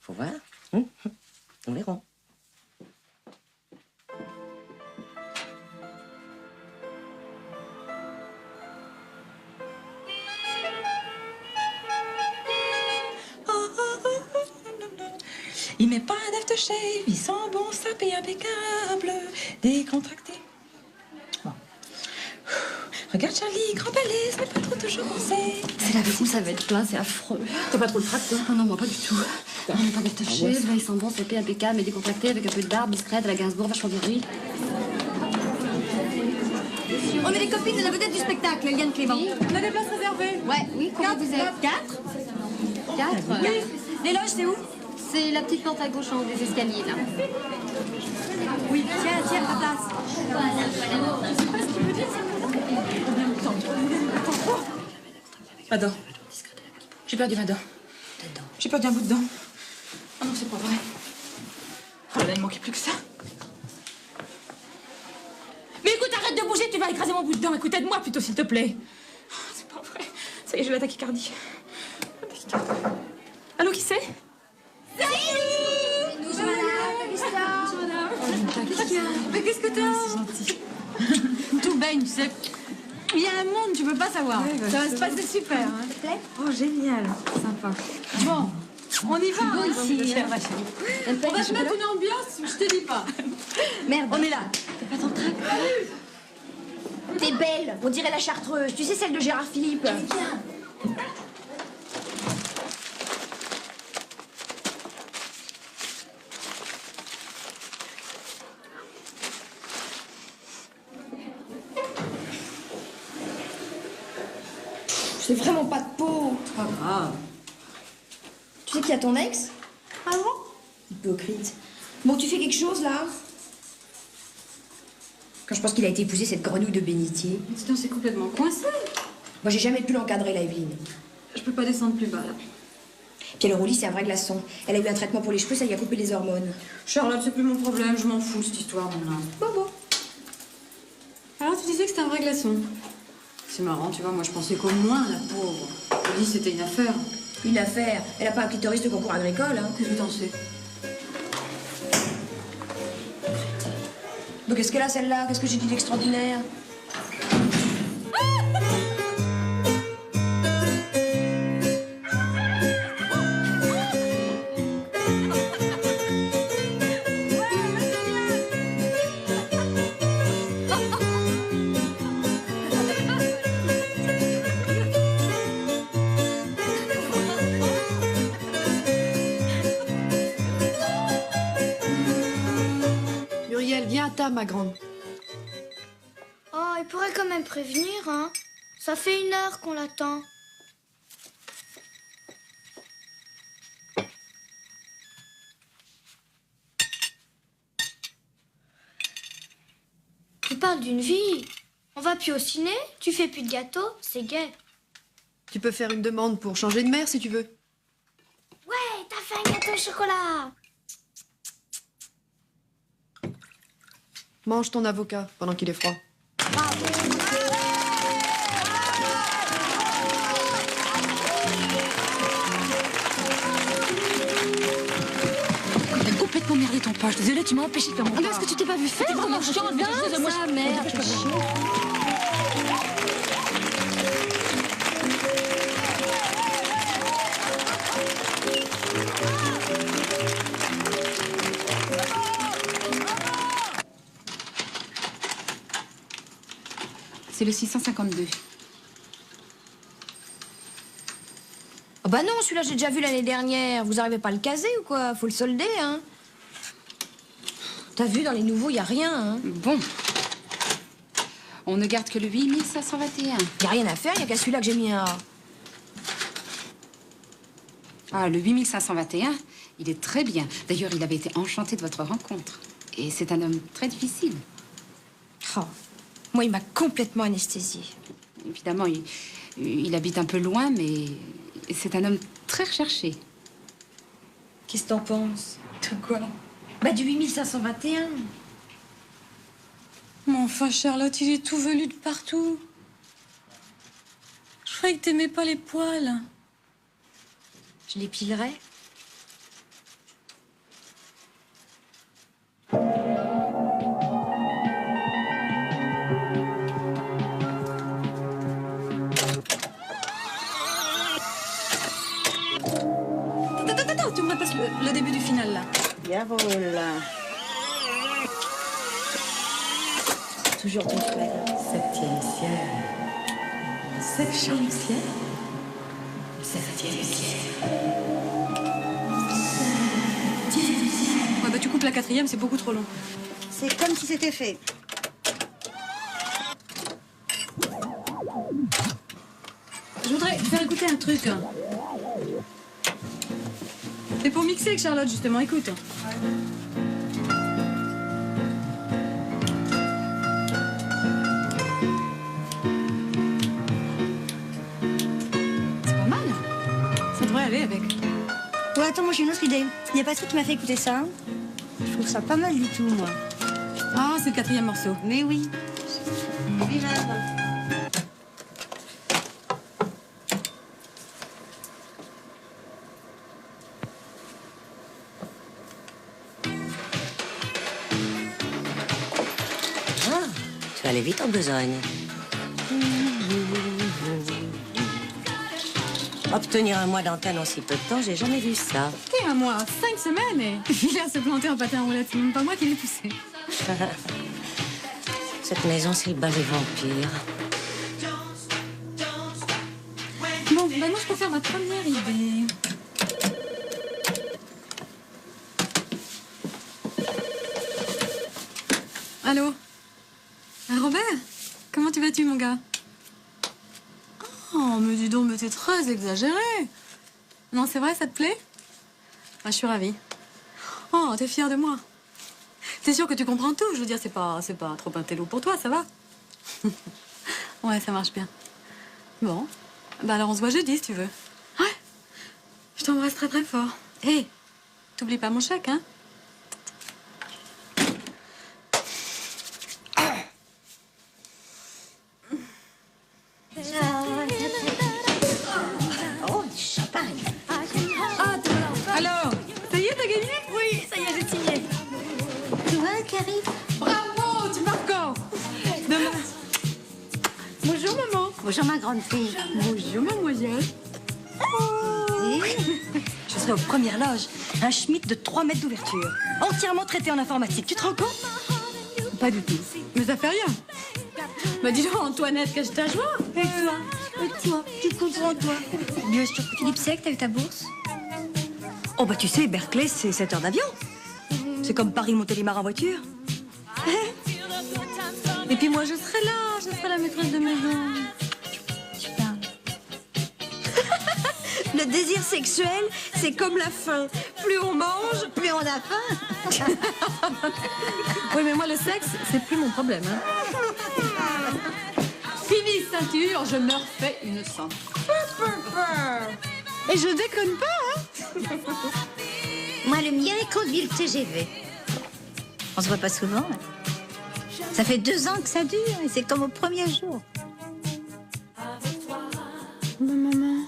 Faut voir. Nous verrons. Il met pas d'aftershave, il sent bon, sapé impeccable, décontracté. Bon. Regarde Charlie, grand palais, ce n'est pas trop toujours pensé. C'est la fou, ça va être plein, c'est affreux. T'as pas trop le trac, toi? Non, moi pas du tout. On n'a pas d'aftershave, là, ils sont bons, c'est impeccable, mais décontracté, avec un peu de barbe, discrète, à la Gainsbourg, vachement viril. On est les copines de la vedette du spectacle, Eliane Clément. On a des places réservées? Ouais, oui, combien vous êtes? 4? 4? Oui. Les loges, c'est où? C'est la petite porte à gauche en haut des escaliers, là. Oui, tiens, ta place. Ma dent. J'ai perdu ma dent. J'ai perdu un bout de dent. Ah non, c'est pas vrai. Oh là là, il ne manquait plus que ça. Mais écoute, arrête de bouger, tu vas écraser mon bout de dent. Écoute, aide-moi plutôt, s'il te plaît. C'est pas vrai. Ça y est, j'ai la tachycardie. Allô, qui c'est? Salut! Bonjour madame. Mais qu'est-ce que t'as? C'est gentil. Tout baigne, tu sais. Il y a un monde, tu peux pas savoir. Ouais, bah, ça va se passer super. Hein. Ça te plaît? Oh, génial. Sympa. Bon, on y va. Moi hein, aussi, donc, hein. chère ma chérie. On va se mettre une ambiance, je te dis pas. Merde. On est là. T'es pas ton trac? T'es belle, on dirait la chartreuse. Tu sais, celle de Gérard Philippe. Viens. C'est vraiment pas de peau. Pas grave. Tu sais qu'il y a ton ex? Ah bon? Hypocrite. Bon, tu fais quelque chose là? Quand je pense qu'il a été épousé cette grenouille de bénitier. Dis donc, c'est complètement coincé. Moi, j'ai jamais pu l'encadrer, la Evelyne. Je peux pas descendre plus bas là. Puis alors, au lit, c'est un vrai glaçon. Elle a eu un traitement pour les cheveux, ça lui a coupé les hormones. Charlotte, c'est plus mon problème, je m'en fous de cette histoire, mon âme. Bon. Alors, tu disais que c'était un vrai glaçon. C'est marrant, tu vois, moi je pensais qu'au moins, la pauvre. Je dis c'était une affaire. Une affaire? Elle a pas un clitoris de concours agricole, hein? Qu'est-ce que t'en sais? Donc, qu'est-ce qu'elle a, celle-là? Qu'est-ce que j'ai dit d'extraordinaire? Muriel, viens à table, ma grande. Oh, il pourrait quand même prévenir, hein. Ça fait 1 heure qu'on l'attend. Tu parles d'une vie. On va plus au ciné, tu fais plus de gâteaux, c'est gai. Tu peux faire une demande pour changer de mère si tu veux. Ouais, t'as fait un gâteau au chocolat. Mange ton avocat pendant qu'il est froid. T'as complètement merdé ton pas. Je suis désolée, tu m'as empêché de faire mon pas. Est-ce que tu t'es pas vu faire? Comment je chante, mais excuse-moi, ça, merde. C'est le 652. Oh bah non, celui-là, j'ai déjà vu l'année dernière. Vous arrivez pas à le caser ou quoi? Faut le solder, hein? T'as vu, dans les nouveaux, y a rien, hein? Bon. On ne garde que le 8521. Y a rien à faire, y a qu'à celui-là que j'ai mis un A. Ah, le 8521, il est très bien. D'ailleurs, il avait été enchanté de votre rencontre. Et c'est un homme très difficile. Oh. Moi, il m'a complètement anesthésiée. Évidemment, il habite un peu loin, mais c'est un homme très recherché. Qu'est-ce que t'en penses? De quoi? Bah, du 8521. Mais enfin, Charlotte, il est tout velu de partout. Je croyais que t'aimais pas les poils. Je l'épilerai. Attends, tu me repasses le début du final, là. Jawohl. Toujours ton frère. 7e ciel. 7e ciel. 7e ciel. Ouais, bah tu coupes la 4e, c'est beaucoup trop long. C'est comme si c'était fait. Je voudrais faire écouter un truc. C'est pour mixer avec Charlotte, justement. Écoute. C'est pas mal. Ça devrait aller avec. Ouais, attends, moi j'ai une autre idée. Il y a Patrick qui m'a fait écouter ça. Je trouve ça pas mal du tout, moi. Ah, c'est le 4e morceau. Mais oui. Lui-même. peut aller vite en besogne. Obtenir un mois d'antenne en si peu de temps, j'ai jamais vu ça. T'es un mois, 5 semaines et il vient se planter en pâté en roulette. C'est même pas moi qui l'ai poussé. Cette maison, c'est le bal des vampires. Bon, ben moi je peux faire ma première idée. Allô? Robert? Comment tu vas-tu, mon gars? Oh, mais dis donc, mais t'es très exagéré. Non, c'est vrai, ça te plaît? Ah, je suis ravie. Oh, t'es fière de moi. T'es sûr que tu comprends tout? Je veux dire, c'est pas trop un télo pour toi, ça va? Ouais, ça marche bien. Bon. Bah alors on se voit jeudi, si tu veux. Ouais. Je t'embrasse très très fort. Hé, t'oublies pas mon chèque, hein? Oh, du champagne. Alors, ça y est, t'as gagné? Oui, ça y est, j'ai signé. Tu vois qui arrive? Bravo, tu marques encore. Demain. Bonjour, maman. Bonjour, ma grande fille. Bonjour, mademoiselle. Je serai aux premières loges. Un Schmitt de 3 mètres d'ouverture. Entièrement traité en informatique. Tu te rends compte? Pas du tout. Mais ça fait rien. Bah dis donc, Antoinette, cache ta joie. Et toi, tu comprends, toi? Bien sûr. Philippe, c'est que t'as eu ta bourse? Oh bah tu sais, Berkeley, c'est 7 heures d'avion. C'est comme Paris-Montélimar en voiture. Et puis moi, je serai là. Je serai la maîtresse de maison. Le désir sexuel, c'est comme la faim. Plus on mange, plus on a faim. Oui, mais moi, le sexe, c'est plus mon problème. Hein. Fini ceinture, je me refais une sang. Et je déconne pas, hein. Moi, le mien est conduit le TGV. On se voit pas souvent. Hein. Ça fait 2 ans que ça dure et c'est comme au premier jour. Maman.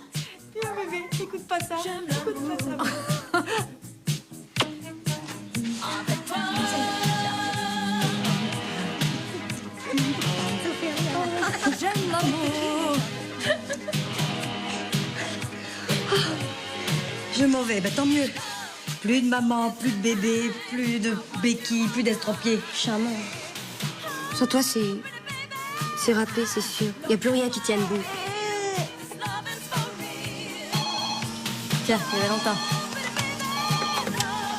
Viens, bébé, écoute pas ça. Écoute pas ça. J'aime l'amour. Je m'en vais, bah tant mieux. Plus de maman, plus de bébé, plus de béquilles, plus d'estropiés. Charmant. Sur toi, c'est râpé, c'est sûr. Il n'y a plus rien qui tienne debout. Tiens, il y avait longtemps.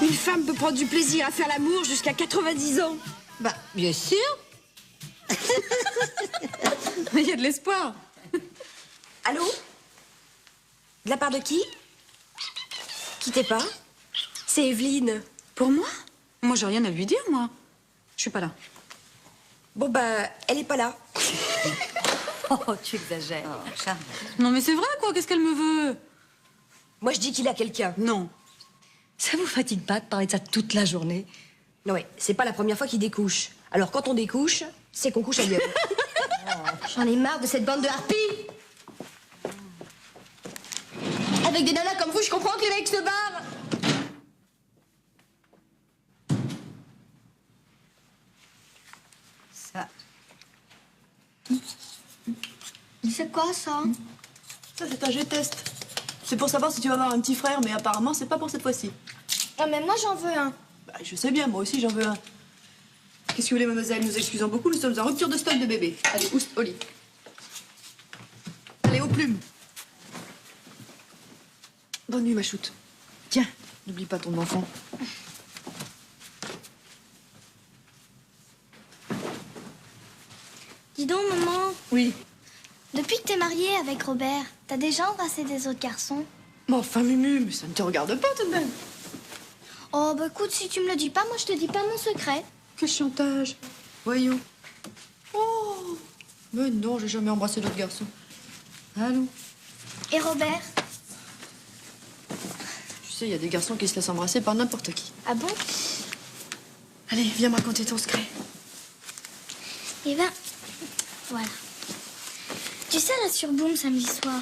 Une femme peut prendre du plaisir à faire l'amour jusqu'à 90 ans. Bah, bien sûr. Il y a de l'espoir. Allô? De la part de qui? Quittez pas. C'est Evelyne. Pour moi? Moi, j'ai rien à lui dire, moi. Je suis pas là. Bon, bah, elle est pas là. Oh, tu exagères. Charles. Non, mais c'est vrai, quoi. Qu'est-ce qu'elle me veut? Moi, je dis qu'il a quelqu'un. Non. Ça vous fatigue pas de parler de ça toute la journée? Non, ouais, c'est pas la première fois qu'il découche. Alors, quand on découche, c'est qu'on couche ailleurs. J'en ai marre de cette bande de harpies. Avec des nanas comme vous, je comprends que les mecs se barrent. Ça. C'est quoi ça? Ça, c'est un G-test. C'est pour savoir si tu vas avoir un petit frère, mais apparemment, c'est pas pour cette fois-ci. Ah, mais moi j'en veux un. Bah, je sais bien, moi aussi, j'en veux un. Qu'est-ce que vous voulez, mademoiselle? Nous excusons beaucoup, nous sommes en rupture de stock de bébés. Allez, oust, au lit. Allez, aux plumes. Bonne nuit, ma choute. Tiens, n'oublie pas ton enfant. Dis donc, maman. Oui. Depuis que t'es mariée avec Robert, t'as déjà embrassé des autres garçons? Mais enfin, Mumu, mais ça ne te regarde pas tout de même. Oh, bah écoute, si tu me le dis pas, moi je te dis pas mon secret. Quel chantage. Voyons. Oh. Mais non, j'ai jamais embrassé d'autres garçons. Allô? Et Robert? Tu sais, il y a des garçons qui se laissent embrasser par n'importe qui. Ah bon? Allez, viens me raconter ton secret. Eh ben, voilà. Tu sais, là sur Boom, samedi soir,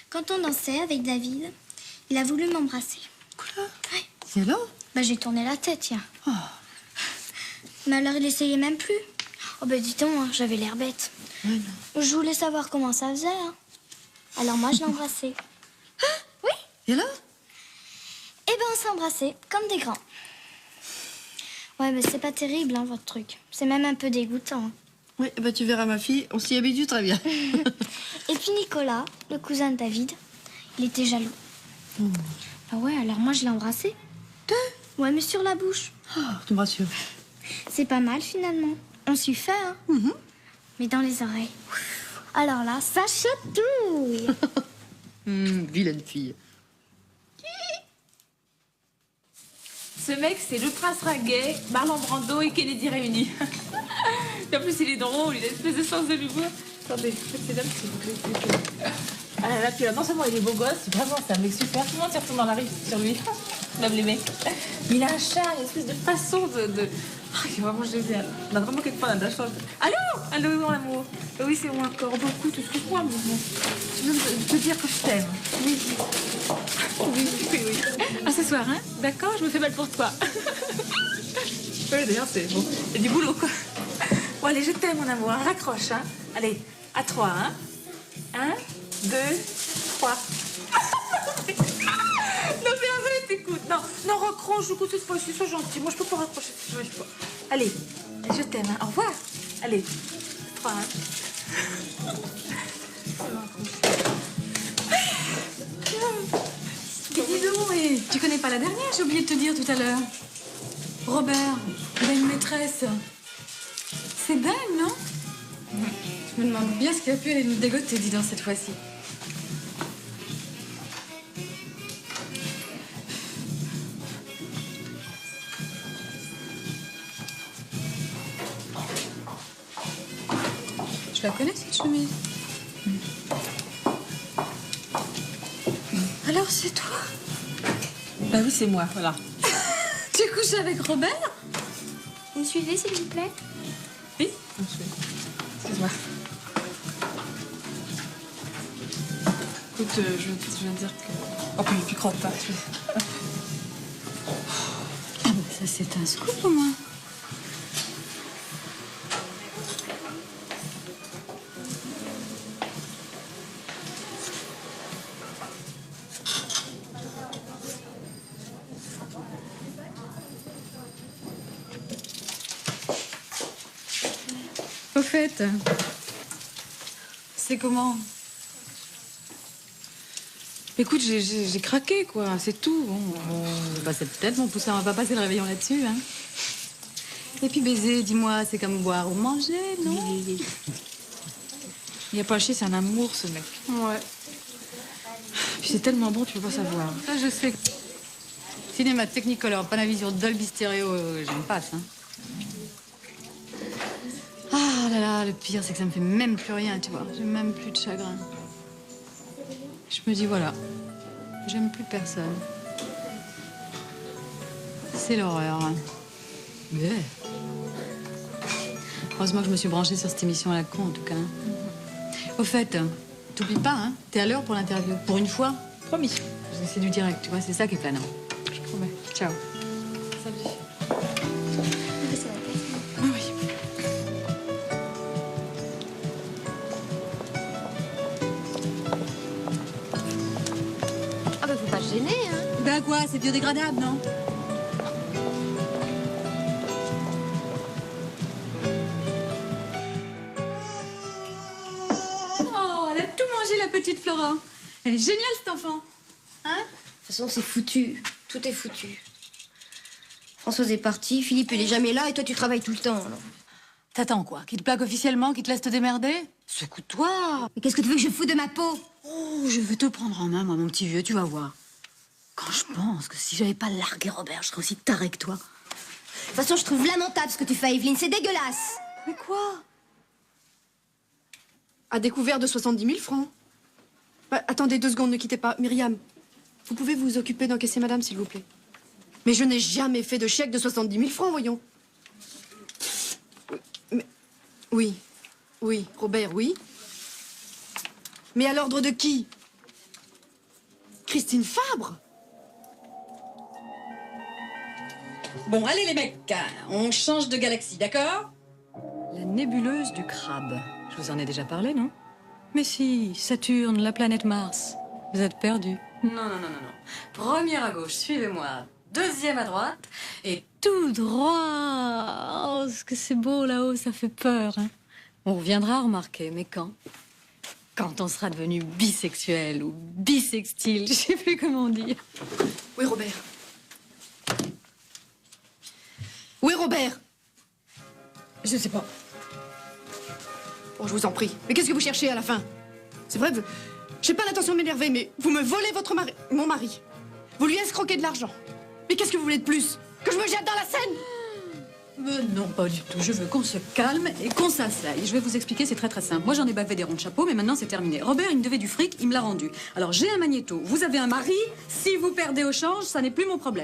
quand on dansait avec David, il a voulu m'embrasser. Quoi? Ouais. Et alors? Bah, j'ai tourné la tête, tiens. Oh. Mais alors, il essayait même plus. Oh ben dis donc, hein, j'avais l'air bête. Je voulais savoir comment ça faisait. Hein. Alors moi, je l'ai embrassé. Oui. Et alors? Eh ben, on s'est embrassés, comme des grands. Ouais, mais c'est pas terrible, hein, votre truc. C'est même un peu dégoûtant. Hein. Oui, bah tu verras ma fille, on s'y habitue très bien. Et puis Nicolas, le cousin de David, il était jaloux. Ah ouais, alors moi, je l'ai embrassé. Ouais, mais sur la bouche. Oh, tu me rassures. C'est pas mal, finalement. On s'y fait, hein. Mais dans les oreilles. Alors là, ça chatouille. Vilaine fille. Ce mec, c'est le prince Raguet, Marlon Brando et Kennedy réunis. Et en plus, il est drôle, il a une espèce de sens de l'humour. Attendez, c'est là, s'il vous plaît. Ah là là, puis là, non seulement il est beau gosse, vraiment, c'est un mec super. Tout le monde s'y retourne dans la rue sur lui. Même les mecs. Mais il a un charme, une espèce de façon de... Ah, c'est vraiment génial. On a vraiment quelque part de la chance. Allô? Allô, mon amour. Oui, c'est moi encore beaucoup. Excuse-moi, mais bon. Je veux te dire que je t'aime. Oui. Oui, oui, oui. Ah, ce soir, hein? D'accord, je me fais mal pour toi. Oui, d'ailleurs, c'est bon. Il y a du boulot, quoi. Bon, allez, je t'aime, mon amour. Raccroche, hein? Allez, à 3, hein? 1, 2, 3. Non, mais arrête, écoute. Non, non, raccroche, écoute, cette fois-ci, sois gentil. Moi, je peux pas raccrocher. Je peux pas. Allez, je t'aime, hein. Au revoir. Allez, 3, hein? Et dis donc, et tu connais pas la dernière, j'ai oublié de te dire tout à l'heure. Robert, il a une maîtresse. C'est dingue, non? Je me demande bien ce qu'il a pu aller nous dégoter, dis donc, cette fois-ci. Je la connais, cette chemise. Alors, c'est toi? Bah oui, c'est moi, voilà. Tu couches avec Robert? Vous me suivez, s'il vous plaît? Oui, excuse-moi. Écoute, je viens de dire que... Oh, puis crotte pas. Ah, bah ça, c'est un scoop, au moins. Au fait, c'est comment? Écoute, j'ai craqué, quoi, c'est tout. Bon, bah c'est peut-être, mon poussin, on va pas passer le réveillon là-dessus, hein. Et puis baiser, dis-moi, c'est comme boire ou manger, non? Il n'y a pas à chier, c'est un amour, ce mec. Ouais. Puis c'est tellement bon, tu peux pas savoir. Ça, je sais. Cinéma Technicolor, Panavision, Dolby Stereo, j'en passe, hein. Ah là là, le pire, c'est que ça me fait même plus rien, tu vois. J'ai même plus de chagrin. Je me dis, voilà, j'aime plus personne. C'est l'horreur. Ouais. Heureusement que je me suis branchée sur cette émission à la con, en tout cas. Au fait, t'oublies pas, hein, t'es à l'heure pour l'interview. Pour une fois. Promis. C'est du direct, tu vois, c'est ça qui est planant. Je promets. Ciao. Salut. Ah oui. Ah bah faut pas se gêner, hein. Ben quoi, c'est biodégradable, non? Oh, elle a tout mangé, la petite Flora. Elle est géniale, cet enfant. Hein? De toute façon, c'est foutu. Tout est foutu. Françoise est partie, Philippe, il est jamais là, et toi, tu travailles tout le temps. Alors. T'attends quoi? Qu'il te plaque officiellement, qu'il te laisse te démerder? Secoue-toi. Mais qu'est-ce que tu veux que je fous de ma peau? Oh, je veux te prendre en main, moi, mon petit vieux, tu vas voir. Quand je pense que si j'avais pas largué Robert, je serais aussi taré que toi. De toute façon, je trouve lamentable ce que tu fais, Evelyne, c'est dégueulasse. Mais quoi? À découvert de 70 000 francs. Bah, attendez 2 secondes, ne quittez pas. Myriam, vous pouvez vous occuper d'encaisser madame, s'il vous plaît. Mais je n'ai jamais fait de chèque de 70 000 francs, voyons. Mais... Oui, oui, Robert, oui. Mais à l'ordre de qui? Christine Fabre? Bon, allez les mecs, on change de galaxie, d'accord? La nébuleuse du Crabe. Je vous en ai déjà parlé, non? Mais si, Saturne, la planète Mars. Vous êtes perdus. Non. Première à gauche, suivez-moi. Deuxième à droite. Et tout droit. Oh, ce que c'est beau là-haut, ça fait peur. Hein. On reviendra remarquer, mais quand? Quand on sera devenu bisexuel ou bisextile, je sais plus comment dire. Où est Robert? Où est Robert? Je sais pas. Oh, je vous en prie. Mais qu'est-ce que vous cherchez à la fin? C'est vrai, j'ai pas l'intention de m'énerver, mais vous me volez mon mari. Vous lui escroquez de l'argent. Mais qu'est-ce que vous voulez de plus? Que je me jette dans la Seine? Non, pas du tout. Je veux qu'on se calme et qu'on s'asseye. Je vais vous expliquer, c'est très simple. Moi, j'en ai bavé des ronds de chapeau, mais maintenant, c'est terminé. Robert, il me devait du fric, il me l'a rendu. Alors, j'ai un magnéto. Vous avez un mari. Si vous perdez au change, ça n'est plus mon problème.